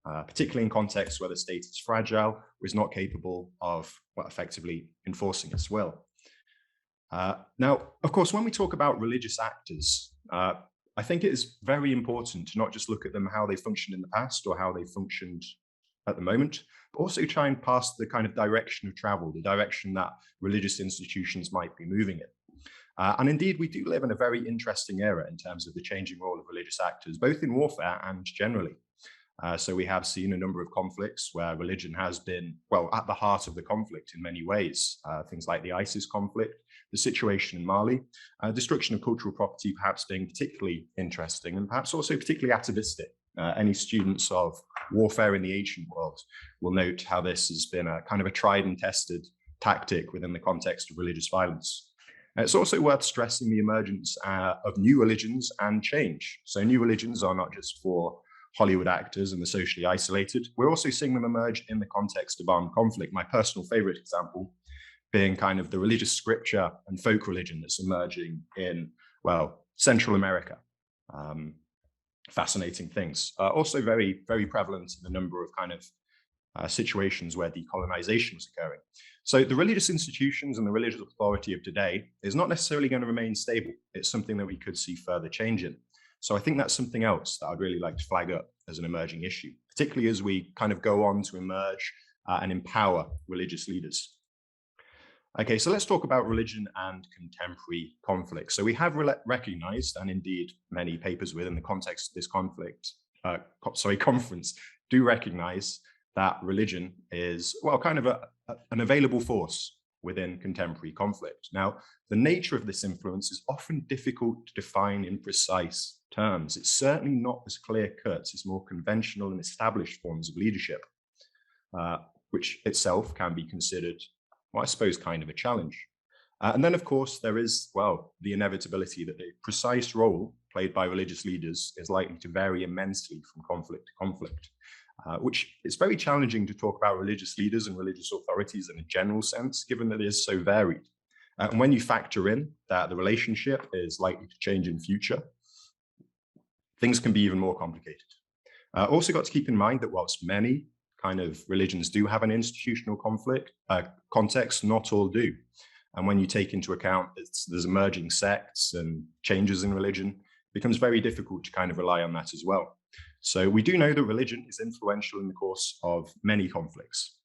particularly in contexts where the state is fragile or is not capable of effectively enforcing its will. Now, of course, when we talk about religious actors, I think it is very important to not just look at them how they functioned in the past or how they functioned at the moment, but also try and pass the kind of direction of travel, the direction that religious institutions might be moving in. And indeed, we do live in a very interesting era in terms of the changing role of religious actors, both in warfare and generally. So we have seen a number of conflicts where religion has been, well, at the heart of the conflict in many ways. Things like the ISIS conflict, the situation in Mali, destruction of cultural property perhaps being particularly interesting and perhaps also particularly atavistic. Any students of warfare in the ancient world will note how this has been a kind of a tried and tested tactic within the context of religious violence. It's also worth stressing the emergence of new religions and change. So new religions are not just for Hollywood actors and the socially isolated. We're also seeing them emerge in the context of armed conflict. My personal favorite example being kind of the religious scripture and folk religion that's emerging in, well, Central America. Fascinating things. Also very, very prevalent in a number of kind of situations where decolonization was occurring. So the religious institutions and the religious authority of today is not necessarily going to remain stable. It's something that we could see further change in. So I think that's something else that I'd really like to flag up as an emerging issue, particularly as we kind of go on to emerge and empower religious leaders. Okay, so let's talk about religion and contemporary conflict. So we have recognized, and indeed many papers within the context of this conference do recognize that religion is, well, kind of an available force within contemporary conflict. Now, the nature of this influence is often difficult to define in precise terms. It's certainly not as clear-cut as more conventional and established forms of leadership, which itself can be considered, well, I suppose, kind of a challenge. And then, of course, there is, well, the inevitability that the precise role played by religious leaders is likely to vary immensely from conflict to conflict, which is very challenging to talk about religious leaders and religious authorities in a general sense, given that it is so varied. And when you factor in that the relationship is likely to change in future, things can be even more complicated. Also got to keep in mind that whilst many kind of religions do have an institutional conflict context, not all do. And when you take into account that there's emerging sects and changes in religion, it becomes very difficult to kind of rely on that as well. So we do know that religion is influential in the course of many conflicts.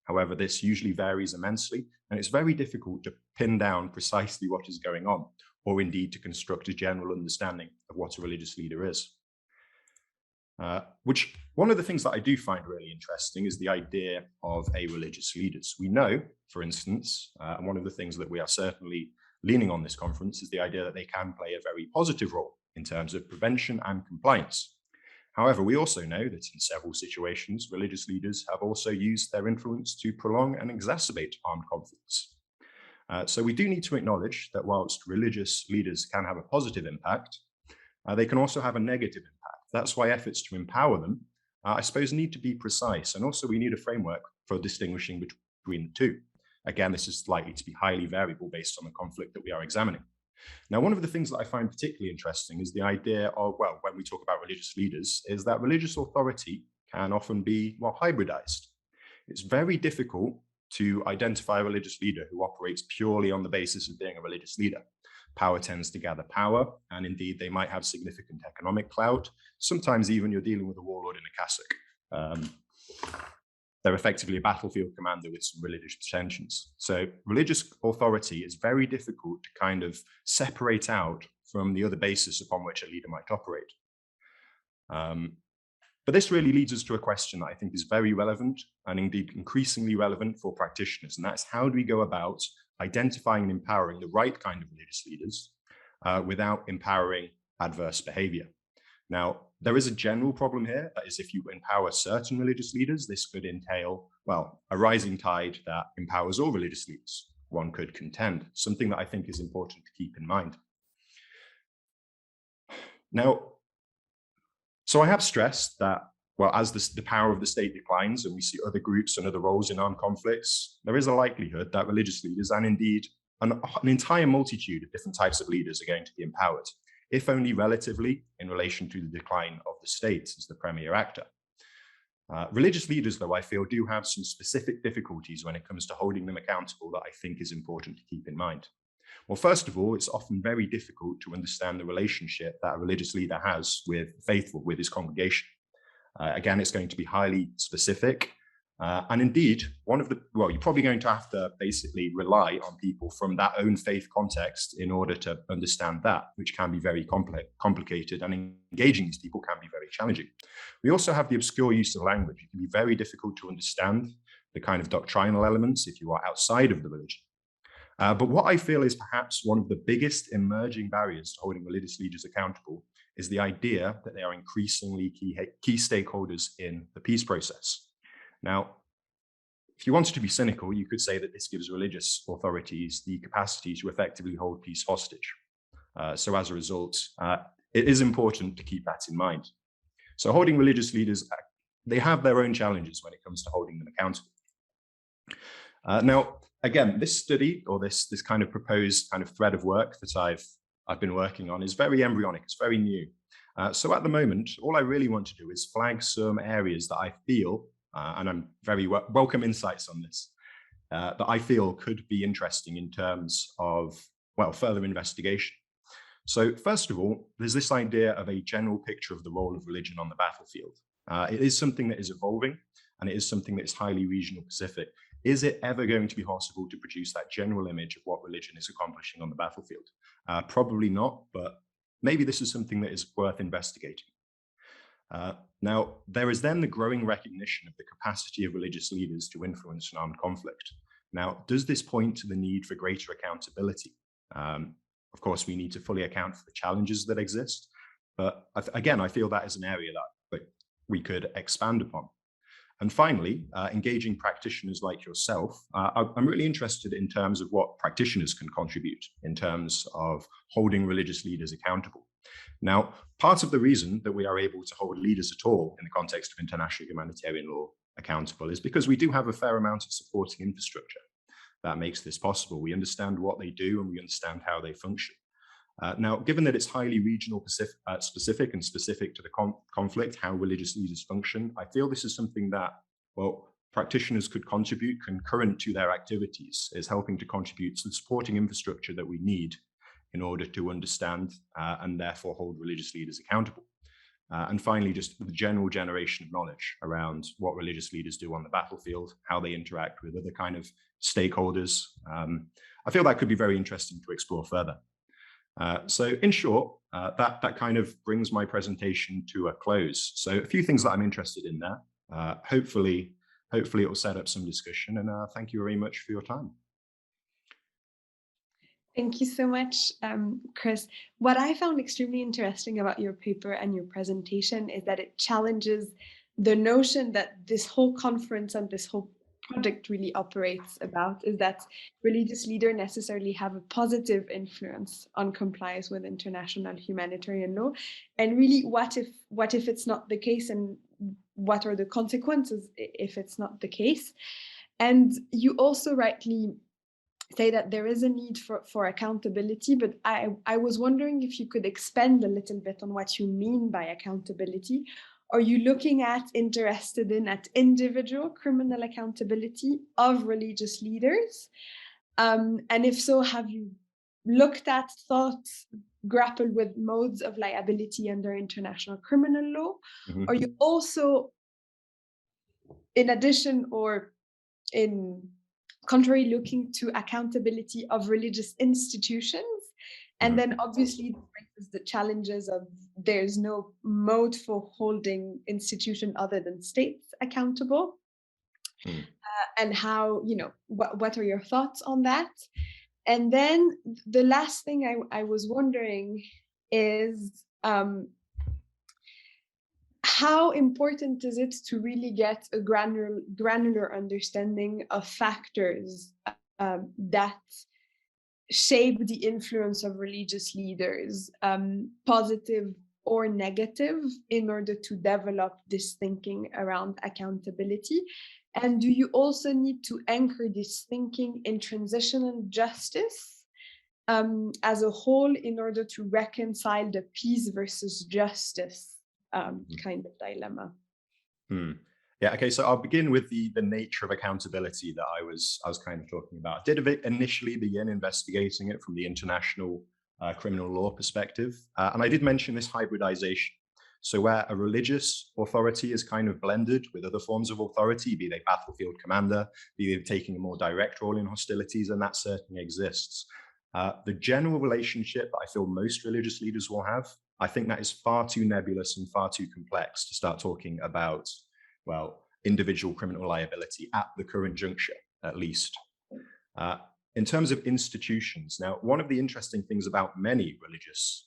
However, this usually varies immensely, and it's very difficult to pin down precisely what is going on, or indeed to construct a general understanding of what a religious leader is. Which one of the things that I do find really interesting is the idea of a religious leader. We know, for instance, and one of the things that we are certainly leaning on this conference is the idea that they can play a very positive role in terms of prevention and compliance. However, we also know that in several situations, religious leaders have also used their influence to prolong and exacerbate armed conflicts. So we do need to acknowledge that whilst religious leaders can have a positive impact, they can also have a negative impact. That's why efforts to empower them, I suppose, need to be precise. And also we need a framework for distinguishing between the two. Again, this is likely to be highly variable based on the conflict that we are examining. Now, one of the things that I find particularly interesting is the idea of, well, when we talk about religious leaders, is that religious authority can often be, well, hybridized. It's very difficult to identify a religious leader who operates purely on the basis of being a religious leader. Power tends to gather power, and indeed they might have significant economic clout. Sometimes even you're dealing with a warlord in a cassock. They're effectively a battlefield commander with some religious pretensions. So religious authority is very difficult to kind of separate out from the other basis upon which a leader might operate. But this really leads us to a question that I think is very relevant and indeed increasingly relevant for practitioners, and that's how do we go about identifying and empowering the right kind of religious leaders without empowering adverse behavior. Now, there is a general problem here. That is, if you empower certain religious leaders, this could entail, well, a rising tide that empowers all religious leaders, one could contend, something that I think is important to keep in mind. Now, so I have stressed that, well, as the power of the state declines and we see other groups and other roles in armed conflicts, there is a likelihood that religious leaders and indeed an entire multitude of different types of leaders are going to be empowered, if only relatively in relation to the decline of the state as the premier actor. Religious leaders, though, I feel, do have some specific difficulties when it comes to holding them accountable that I think is important to keep in mind. Well, first of all, it's often very difficult to understand the relationship that a religious leader has with the faithful, with his congregation. Again, it's going to be highly specific. And indeed, you're probably going to have to basically rely on people from that own faith context in order to understand that, which can be very complicated, and engaging these people can be very challenging. We also have the obscure use of language. It can be very difficult to understand the kind of doctrinal elements if you are outside of the religion. But what I feel is perhaps one of the biggest emerging barriers to holding religious leaders accountable is the idea that they are increasingly key stakeholders in the peace process. Now, if you wanted to be cynical, you could say that this gives religious authorities the capacity to effectively hold peace hostage. So as a result, it is important to keep that in mind. So holding religious leaders, they have their own challenges when it comes to holding them accountable. Now, again, this study, or this kind of proposed kind of thread of work that I've been working on is very embryonic, it's very new. So at the moment, all I really want to do is flag some areas that I feel, and I'm very welcome insights on this, that I feel could be interesting in terms of, well, further investigation. So first of all, there's this idea of a general picture of the role of religion on the battlefield. It is something that is evolving, and it is something that is highly regional specific. Is it ever going to be possible to produce that general image of what religion is accomplishing on the battlefield? Probably not, but maybe this is something that is worth investigating. Now, there is then the growing recognition of the capacity of religious leaders to influence an armed conflict. Now, does this point to the need for greater accountability? Of course, we need to fully account for the challenges that exist. But again, I feel that is an area that we could expand upon. And finally, engaging practitioners like yourself, I'm really interested in terms of what practitioners can contribute in terms of holding religious leaders accountable. Now, part of the reason that we are able to hold leaders at all in the context of international humanitarian law accountable is because we do have a fair amount of supporting infrastructure that makes this possible. We understand what they do and we understand how they function. Now, given that it's highly regional specific and specific to the conflict, how religious leaders function, I feel this is something that, well, practitioners could contribute concurrent to their activities, is helping to contribute to the supporting infrastructure that we need in order to understand and therefore hold religious leaders accountable. And finally, just the general generation of knowledge around what religious leaders do on the battlefield, how they interact with other kind of stakeholders. I feel that could be very interesting to explore further. So in short, that kind of brings my presentation to a close. So a few things that I'm interested in there. Hopefully it will set up some discussion, and thank you very much for your time. Thank you so much, Chris. What I found extremely interesting about your paper and your presentation is that it challenges the notion that this whole conference and this whole project really operates about, is that religious leaders necessarily have a positive influence on compliance with international humanitarian law. And really, what if it's not the case, and what are the consequences if it's not the case? And you also rightly say that there is a need for accountability, but I was wondering if you could expand a little bit on what you mean by accountability. Are you interested in individual criminal accountability of religious leaders? And if so, have you looked at, grappled with modes of liability under international criminal law? Mm-hmm. Are you also, in addition or in contrary, looking to accountability of religious institutions? And then obviously the challenges of there's no mode for holding institution other than states accountable. And how, what are your thoughts on that? And then the last thing I was wondering is how important is it to really get a granular understanding of factors that shape the influence of religious leaders, positive or negative, in order to develop this thinking around accountability? And do you also need to anchor this thinking in transitional justice as a whole in order to reconcile the peace versus justice kind of dilemma? Yeah, okay, so I'll begin with the nature of accountability that I was kind of talking about. I did initially begin investigating it from the international criminal law perspective, and I did mention this hybridization. So where a religious authority is kind of blended with other forms of authority, be they battlefield commander, be they taking a more direct role in hostilities, and that certainly exists. The general relationship that I feel most religious leaders will have, I think that is far too nebulous and far too complex to start talking about, well, individual criminal liability at the current juncture, at least. In terms of institutions, now, one of the interesting things about many religious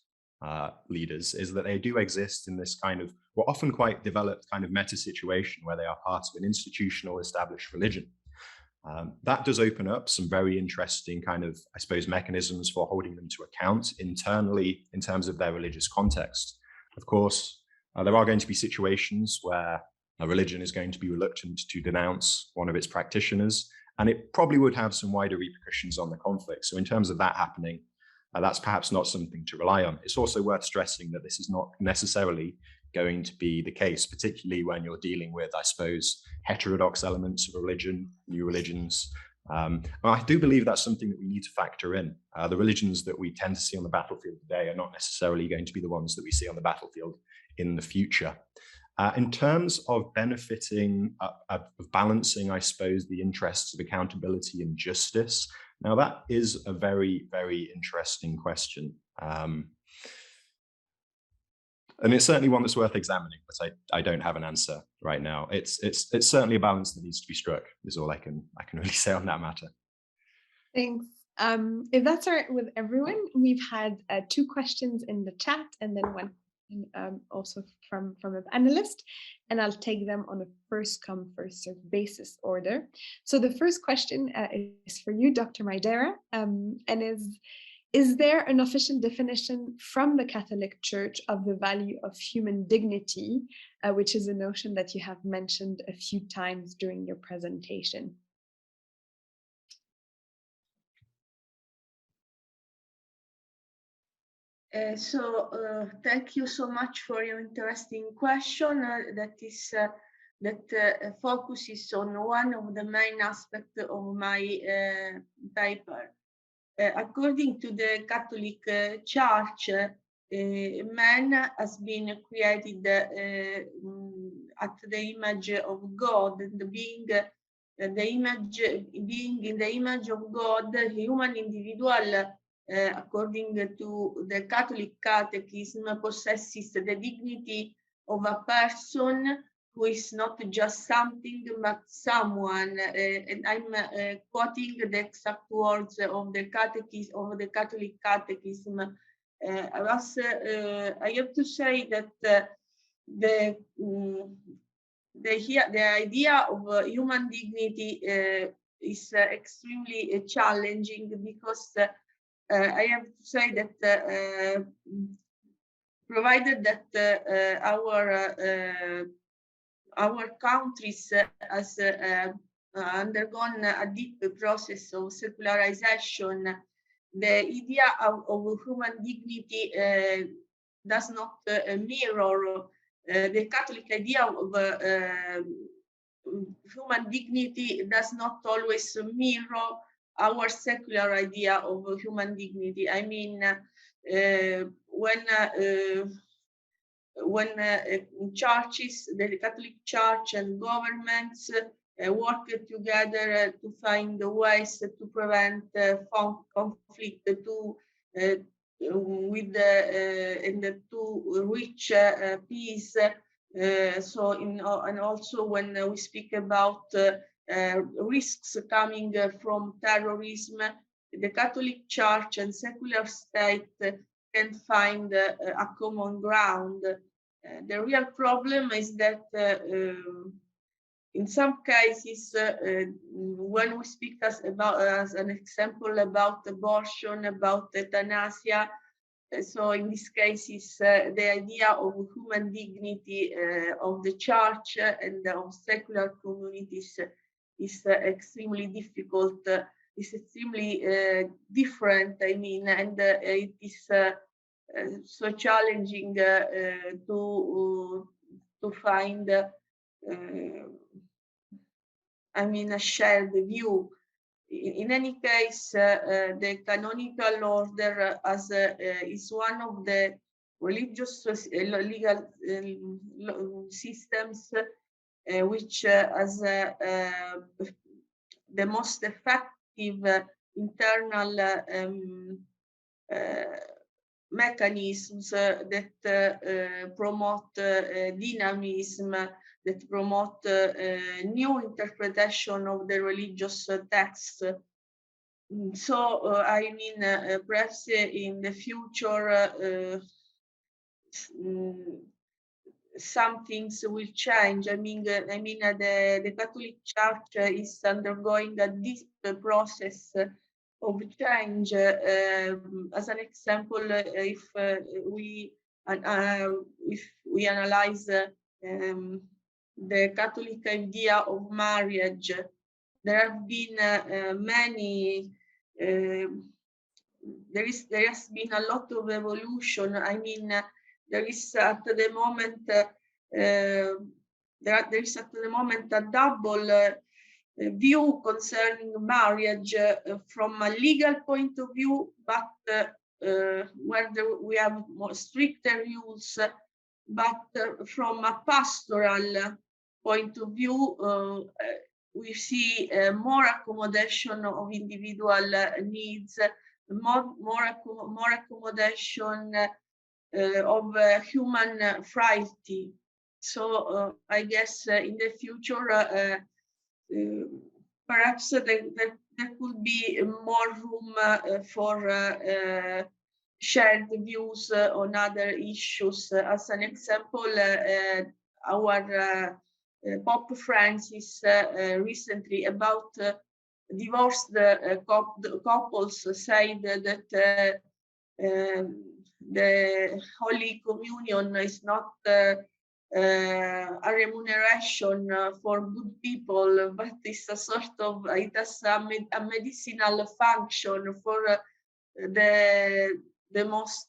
leaders is that they do exist in this kind of, well, often quite developed kind of meta situation where they are part of an institutional established religion. That does open up some very interesting kind of, I suppose, mechanisms for holding them to account internally in terms of their religious context. Of course, there are going to be situations where a religion is going to be reluctant to denounce one of its practitioners, and it probably would have some wider repercussions on the conflict. So in terms of that happening, that's perhaps not something to rely on. It's also worth stressing that this is not necessarily going to be the case, particularly when you're dealing with, I suppose, heterodox elements of religion, new religions. I do believe that's something that we need to factor in. The religions that we tend to see on the battlefield today are not necessarily going to be the ones that we see on the battlefield in the future. In terms of benefiting, of balancing, I suppose, the interests of accountability and justice, now that is a very, very interesting question. And it's certainly one that's worth examining, but I don't have an answer right now. It's certainly a balance that needs to be struck, is all I can really say on that matter. Thanks. If that's all right with everyone, we've had 2 questions in the chat and then one also from a panelist, and I'll take them on a first come, first served basis order. So the first question is for you, Dr. Madera, and is there an official definition from the Catholic Church of the value of human dignity, which is a notion that you have mentioned a few times during your presentation? Thank you so much for your interesting question that focuses on one of the main aspects of my paper. According to the Catholic Church, man has been created at the image of God, and being in the image of God, the human individual, according to the Catholic Catechism, possesses the dignity of a person who is not just something but someone. And I'm quoting the exact words of the Catechism, of the Catholic Catechism. I have to say that the idea of human dignity is extremely challenging, because I have to say that provided that our countries has undergone a deep process of secularization, the idea of human dignity does not mirror the Catholic idea of human dignity. Does not always mirror our secular idea of human dignity. I mean, when churches, the Catholic Church and governments work together to find ways to prevent conflict, to with and to reach peace. So and also when we speak about risks coming from terrorism, the Catholic Church and secular state can find a common ground. The real problem is that in some cases, when we speak as an example about abortion, about euthanasia, so in these cases, the idea of human dignity of the church and of secular communities is extremely difficult. It's extremely different, I mean, and it is so challenging to find I mean, a shared view. In any case, the canonical order is one of the religious legal systems which has the most effective internal mechanisms that promote dynamism, that promote new interpretation of the religious text. So, I mean, perhaps in the future, some things will change. I mean, the Catholic Church is undergoing a deep process of change. As an example, if we analyze the Catholic idea of marriage, there have been many. There has been a lot of evolution. I mean, there is at the moment there is at the moment a double view concerning marriage from a legal point of view, but where we have more stricter rules, but from a pastoral point of view, we see more accommodation of individual needs, more accommodation of human frailty. So I guess in the future, perhaps there could be more room for shared views on other issues. As an example, our Pope Francis recently about divorced couples said that the Holy Communion is not a remuneration for good people, but it's a sort of, it has a medicinal function for the most,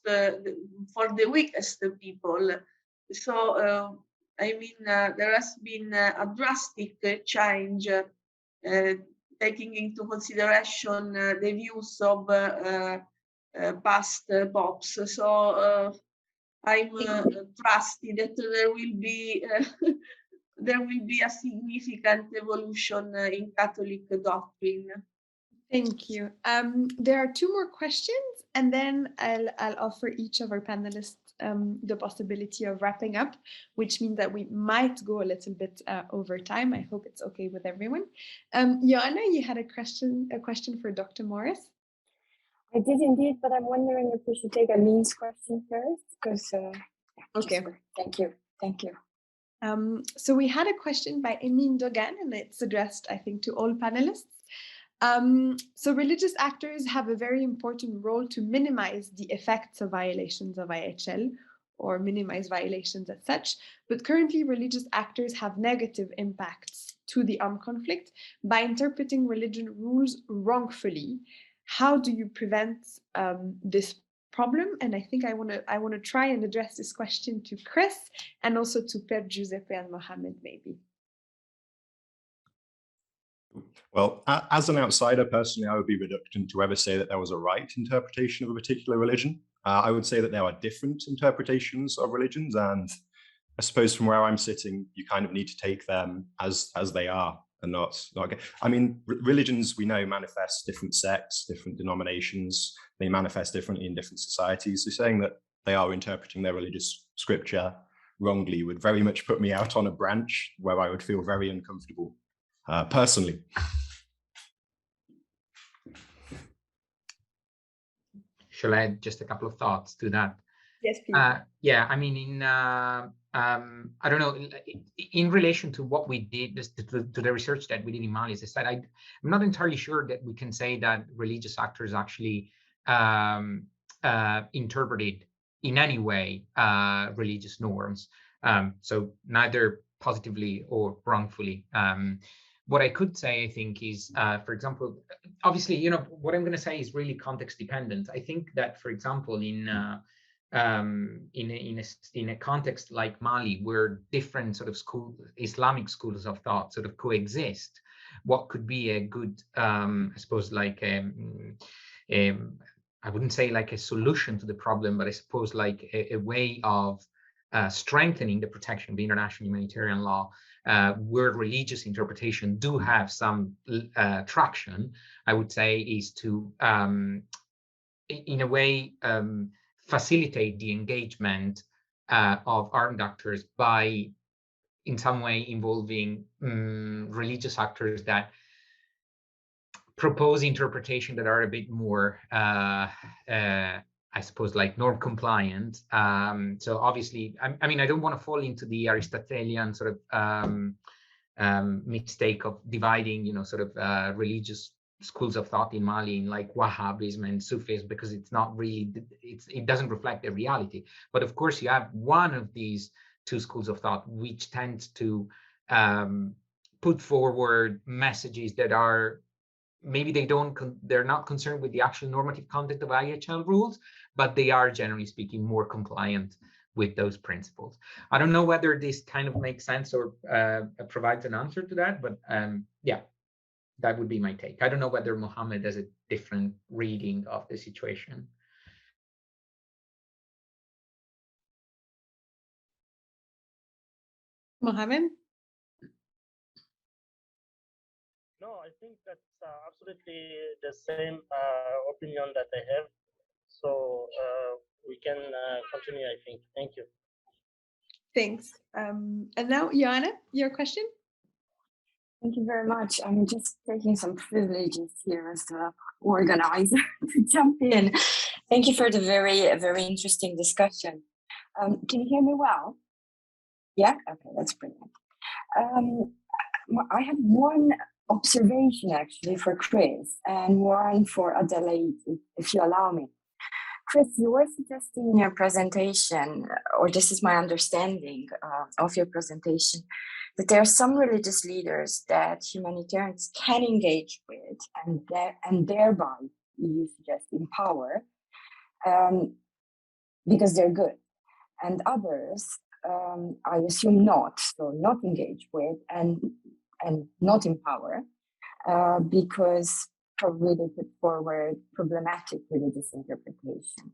for the weakest people. So, I mean, there has been a drastic change taking into consideration the views of past popes. So I'm trusty that there will be a significant evolution in Catholic doctrine. Thank you. There are two more questions, and then I'll offer each of our panelists the possibility of wrapping up, which means that we might go a little bit over time. I hope it's okay with everyone. Joanna, you had a question for Dr. Morris. I did indeed, but I'm wondering if we should take Ameline's question first, because okay. Thank you. So we had a question by Émilie Dogan, and it's addressed, I think, to all panelists. So religious actors have a very important role to minimize the effects of violations of IHL, or minimize violations as such, but currently religious actors have negative impacts to the armed conflict by interpreting religion rules wrongfully. How do you prevent this problem? And I think I want to try and address this question to Chris and also to Piergiuseppe and Mohamed, maybe. Well, as an outsider, personally, I would be reluctant to ever say that there was a right interpretation of a particular religion. I would say that there are different interpretations of religions, and I suppose from where I'm sitting, you kind of need to take them as they are. not okay. I mean, religions, we know, manifest different sects, different denominations. They manifest differently in different societies. So saying that they are interpreting their religious scripture wrongly would very much put me out on a branch where I would feel very uncomfortable, personally. Shall I add just a couple of thoughts to that? Yes, please. Yeah, I mean, I don't know, in relation to what we did, to the research that we did in Mali, as I said, I'm not entirely sure that we can say that religious actors actually interpreted in any way religious norms. So neither positively or wrongfully. What I could say, I think, is, for example, obviously, you know, what I'm going to say is really context dependent. I think that, for example, in a context like Mali, where different sort of Islamic schools of thought sort of coexist, what could be a good, I suppose, like I wouldn't say like a solution to the problem, but I suppose like a way of strengthening the protection of the international humanitarian law, where religious interpretation do have some traction, I would say, is to, in a way, facilitate the engagement of armed actors by, in some way, involving religious actors that propose interpretation that are a bit more, I suppose, like norm compliant. So obviously, I mean, I don't want to fall into the Aristotelian sort of mistake of dividing, you know, sort of religious schools of thought in Mali in like Wahhabism and Sufism, because it's not really, it doesn't reflect the reality. But of course, you have one of these two schools of thought which tends to put forward messages that are, maybe they're not concerned with the actual normative content of IHL rules, but they are, generally speaking, more compliant with those principles. I don't know whether this kind of makes sense or provides an answer to that, but yeah, that would be my take. I don't know whether Mohamed has a different reading of the situation. Mohamed? No, I think that's absolutely the same opinion that I have. So we can continue, I think. Thank you. Thanks. And now, Joanna, your question? Thank you very much. I'm just taking some privileges here as the organizer to jump in. Thank you for the very interesting discussion. Can you hear me well? Yeah? Okay, that's brilliant. I have one observation actually for Chris and one for Adelaide, if you allow me. Chris, you were suggesting in your presentation, or this is my understanding of your presentation, that there are some religious leaders that humanitarians can engage with and thereby, you suggest, empower, because they're good. And others, I assume not, so not engage with and not empower, because probably they put forward problematic religious interpretation.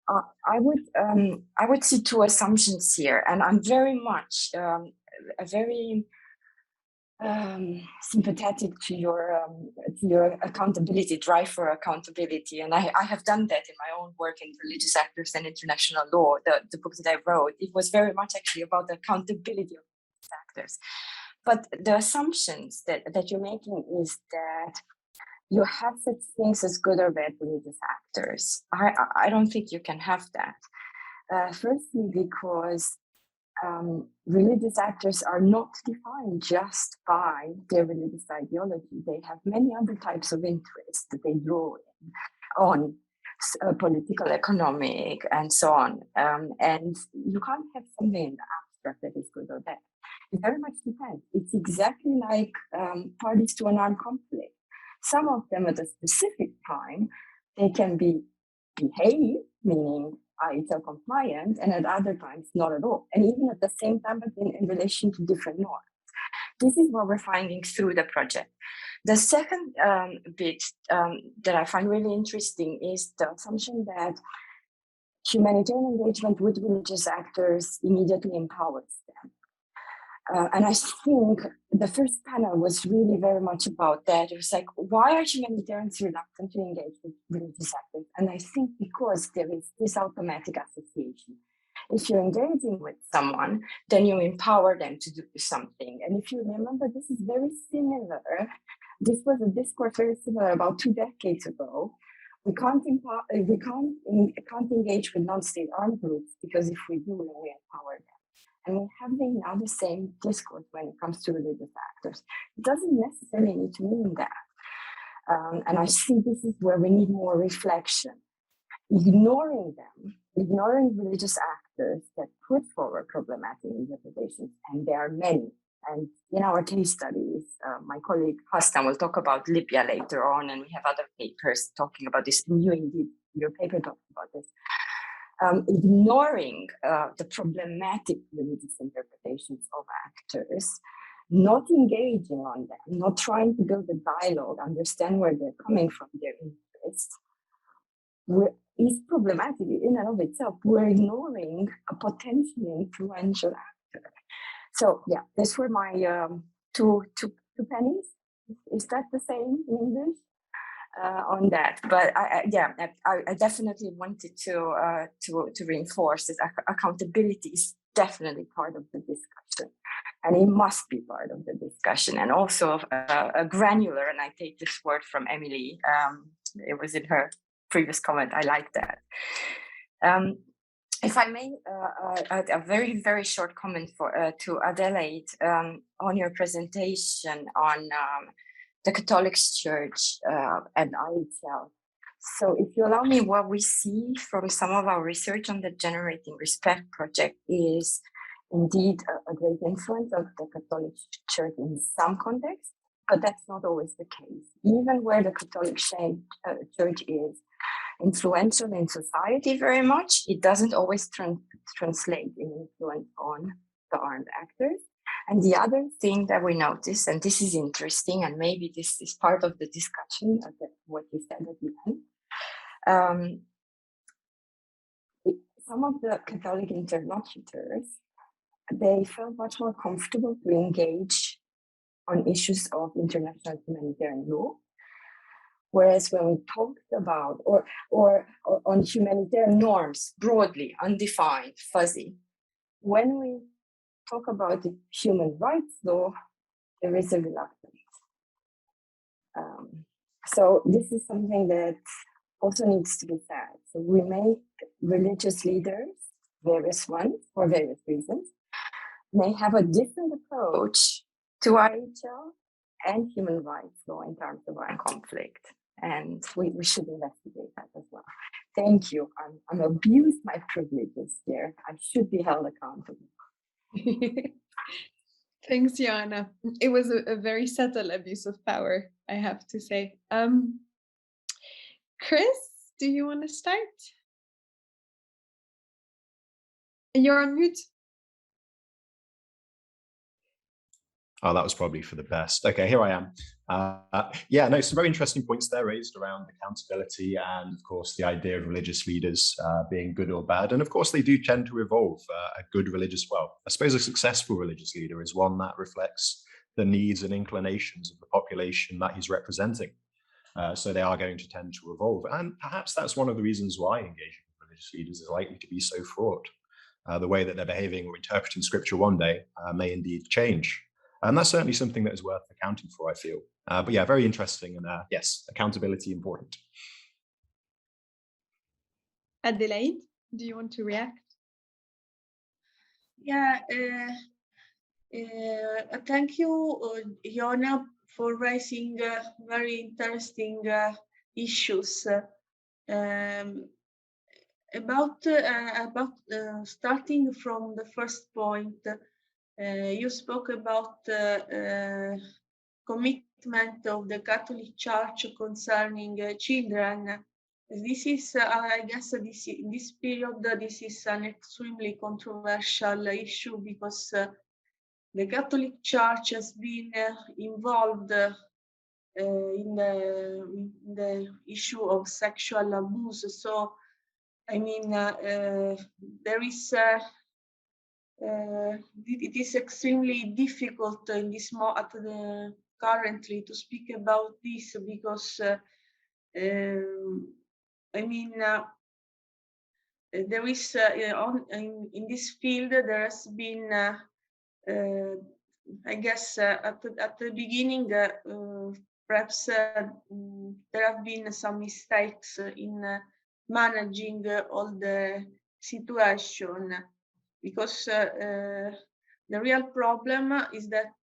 I would see two assumptions here, and I'm very much very sympathetic to your accountability, drive for accountability, and I have done that in my own work in religious actors and international law. The book that I wrote, it was very much actually about the accountability of religious actors. But the assumptions that you're making is that you have such things as good or bad religious actors. I don't think you can have that. Firstly, because religious actors are not defined just by their religious ideology. They have many other types of interests that they draw in on, political, economic, and so on. And you can't have something in the abstract that is good or bad. It very much depends. It's exactly like parties to an armed conflict. Some of them at a specific time, they can behave, meaning IHL compliant, and at other times not at all. And even at the same time, but in relation to different norms. This is what we're finding through the project. The second bit that I find really interesting is the assumption that humanitarian engagement with religious actors immediately empowers them. And I think the first panel was really very much about that. It was like, why are humanitarians reluctant to engage with religious actors? And I think because there is this automatic association. If you're engaging with someone, then you empower them to do something. And if you remember, this is very similar. This was a discourse very similar about 2 decades ago. We can't engage with non-state armed groups because if we do, then we empower them. And we're having now the same discourse when it comes to religious actors. It doesn't necessarily need to mean that. And I see this is where we need more reflection. Ignoring them, ignoring religious actors that put forward problematic interpretations, and there are many. And in our case studies, my colleague Hassan will talk about Libya later on, and we have other papers talking about this. And you indeed, your paper talks about this. Ignoring the problematic religious interpretations of actors, not engaging on them, not trying to build a dialogue, understand where they're coming from, their interests, is problematic in and of itself. We're ignoring a potentially influential actor. So yeah, these were my two pennies. Is that the same in English? On that, but I definitely wanted to reinforce that accountability is definitely part of the discussion, and it must be part of the discussion, and also a granular. And I take this word from Émilie. It was in her previous comment. I like that. If I may, a very, very short comment to Adelaide on your presentation on the Catholic Church and IHL. So if you allow me, what we see from some of our research on the Generating Respect project is indeed a great influence of the Catholic Church in some contexts, but that's not always the case. Even where the Catholic Church is influential in society very much, it doesn't always translate in influence on the armed actors. And the other thing that we notice, and this is interesting, and maybe this is part of the discussion of what you said at the end, some of the Catholic interlocutors, they felt much more comfortable to engage on issues of international humanitarian law. Whereas when we talked about, or on humanitarian norms, broadly, undefined, fuzzy, when we talk about the human rights law, there is a reluctance. So this is something that also needs to be said. So we make religious leaders, various ones, for various reasons, may have a different approach to IHL and human rights law in terms of armed conflict. And we should investigate that as well. Thank you. I'm abused my privileges here. I should be held accountable. Thanks, Joanna. It was a very subtle abuse of power, I have to say. Chris, do you want to start? You're on mute. Oh, that was probably for the best. Okay, here I am. Yeah, no, some very interesting points there raised around accountability and, of course, the idea of religious leaders being good or bad. And, of course, they do tend to evolve. A good religious, well, I suppose a successful religious leader is one that reflects the needs and inclinations of the population that he's representing. So they are going to tend to evolve. And perhaps that's one of the reasons why engaging with religious leaders is likely to be so fraught. The way that they're behaving or interpreting scripture one day may indeed change. And that's certainly something that is worth accounting for, I feel. But yeah, very interesting. And yes, accountability important. Adelaide, do you want to react? Yeah, thank you, Jona, for raising very interesting issues. About starting from the first point, you spoke about commitment of the Catholic Church concerning children. This is, I guess, in this period, this is an extremely controversial issue because the Catholic Church has been involved in the issue of sexual abuse. So, I mean, there is it is extremely difficult in this currently to speak about this because I mean there is in this field there has been I guess at the beginning perhaps there have been some mistakes in managing all the situation, because the real problem is that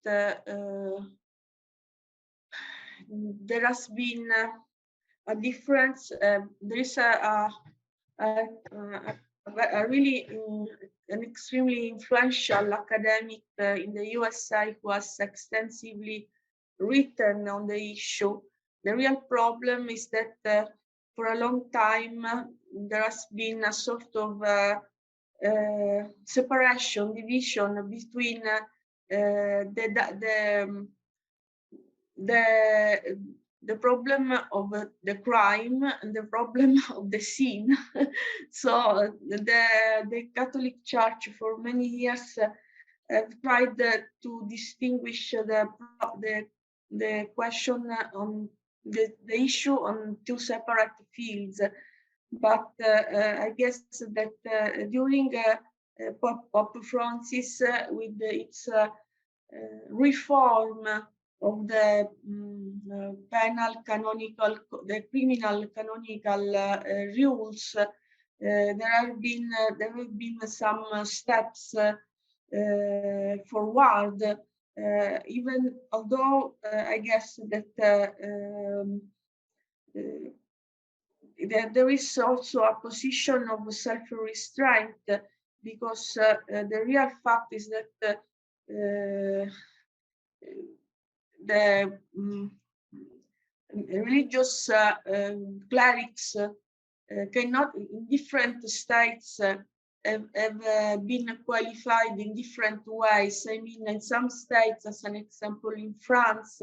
there has been a difference. There is a really an extremely influential academic in the USA who has extensively written on the issue. The real problem is that for a long time there has been a sort of separation, division between the problem of the crime and the problem of the sin. So the Catholic Church for many years have tried to distinguish the question on the issue on two separate fields. But I guess that during Pope Francis, with its reform of the criminal canonical rules, there have been some steps forward. Even although I guess that there is also a position of self-restraint, because the real fact is that the religious clerics cannot, in different states, have been qualified in different ways. I mean, in some states, as an example, in France,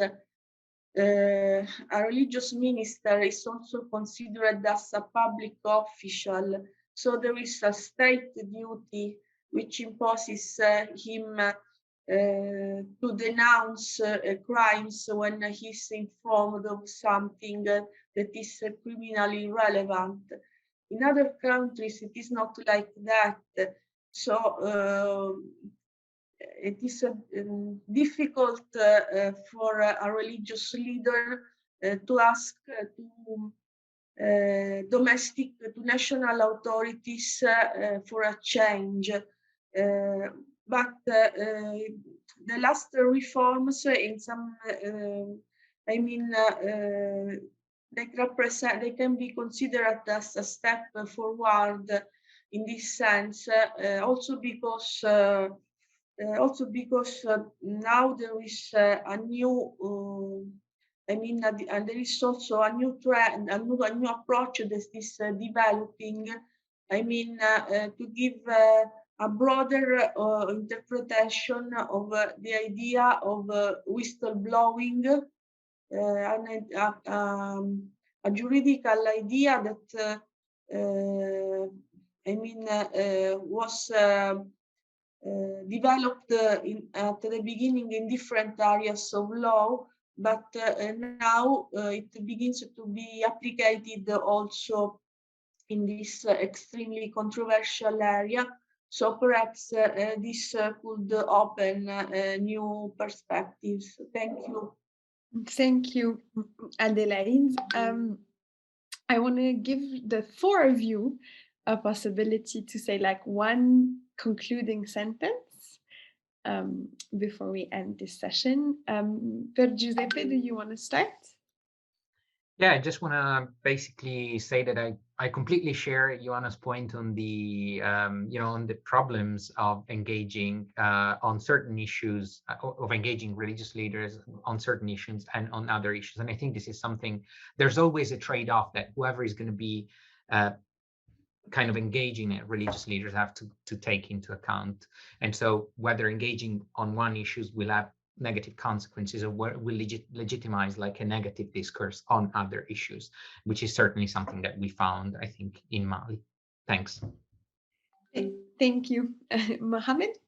a religious minister is also considered as a public official. So there is a state duty which imposes him to denounce crimes when he's informed of something that is criminally relevant. In other countries, it is not like that. So it is difficult for a religious leader to ask to national authorities for a change. But the last reforms in some, I mean, they can be considered as a step forward in this sense, also because now there is a new, I mean, and there is also a new trend, a new approach that is developing. I mean, to give a broader interpretation of the idea of whistleblowing, a juridical idea that I mean was developed at the beginning in different areas of law, but now it begins to be applied also in this extremely controversial area. So perhaps this could open new perspectives. Thank you. Thank you, Adelaide. I want to give the four of you a possibility to say like one concluding sentence before we end this session. Piergiuseppe, do you want to start? Yeah, I just want to basically say that I completely share Ioana's point on the on the problems of engaging on certain issues, of engaging religious leaders on certain issues and on other issues. And I think this is something, there's always a trade-off that whoever is going to be kind of engaging it, religious leaders have to take into account. And so whether engaging on one issues will have negative consequences, or will legitimize like a negative discourse on other issues, which is certainly something that we found, I think, in Mali. Thanks. Thank you. Mohamed?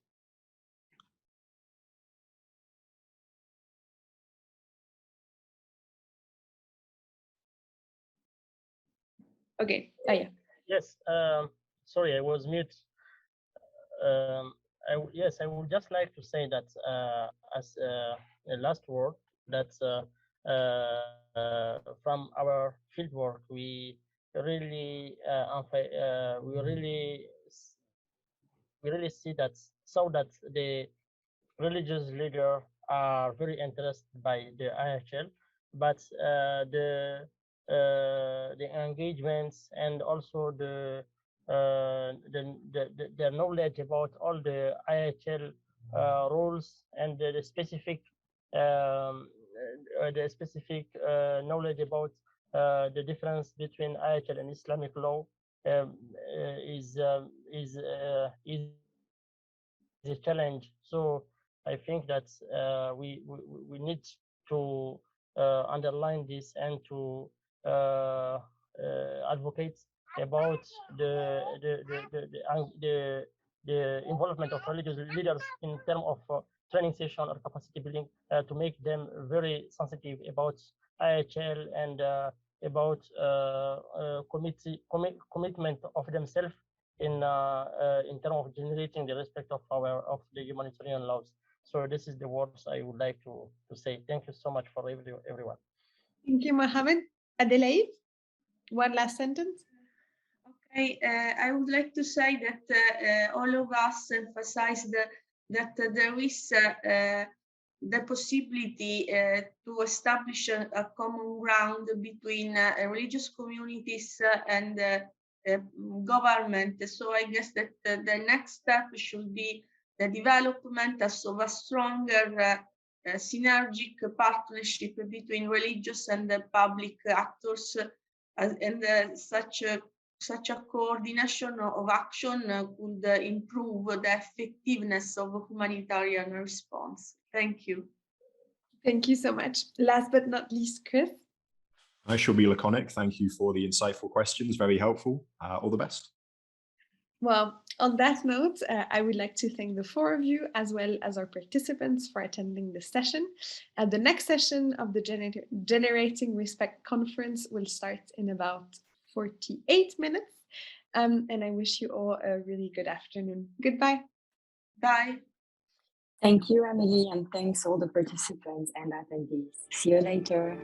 Okay. Oh, yeah. Yes. Sorry, I was mute. Yes, I would just like to say that as a last word, that from our fieldwork, we really we really see that the religious leaders are very interested by the IHL, but the engagements and also the knowledge about all the IHL rules and the specific knowledge about the difference between IHL and Islamic law is a challenge. So I think that we need to underline this and to advocate about the involvement of religious leaders in terms of training session or capacity building to make them very sensitive about IHL and about commitment of themselves in terms of generating the respect of the humanitarian laws. So this is the words I would like to say. Thank you so much for everyone. Thank you, Mohamed. Adelaide, one last sentence. Okay, I would like to say that all of us emphasize that there is the possibility to establish a common ground between religious communities and government. So I guess that the next step should be the development of a stronger synergic partnership between religious and public actors, and such a coordination of action could improve the effectiveness of humanitarian response. Thank you. Thank you so much. Last but not least, Chris. I shall be laconic. Thank you for the insightful questions. Very helpful. All the best. Well, on that note, I would like to thank the four of you as well as our participants for attending this session. The next session of the Generating Respect Conference will start in about 48 minutes. And I wish you all a really good afternoon. Goodbye. Bye. Thank you, Émilie, and thanks all the participants and attendees. See you later.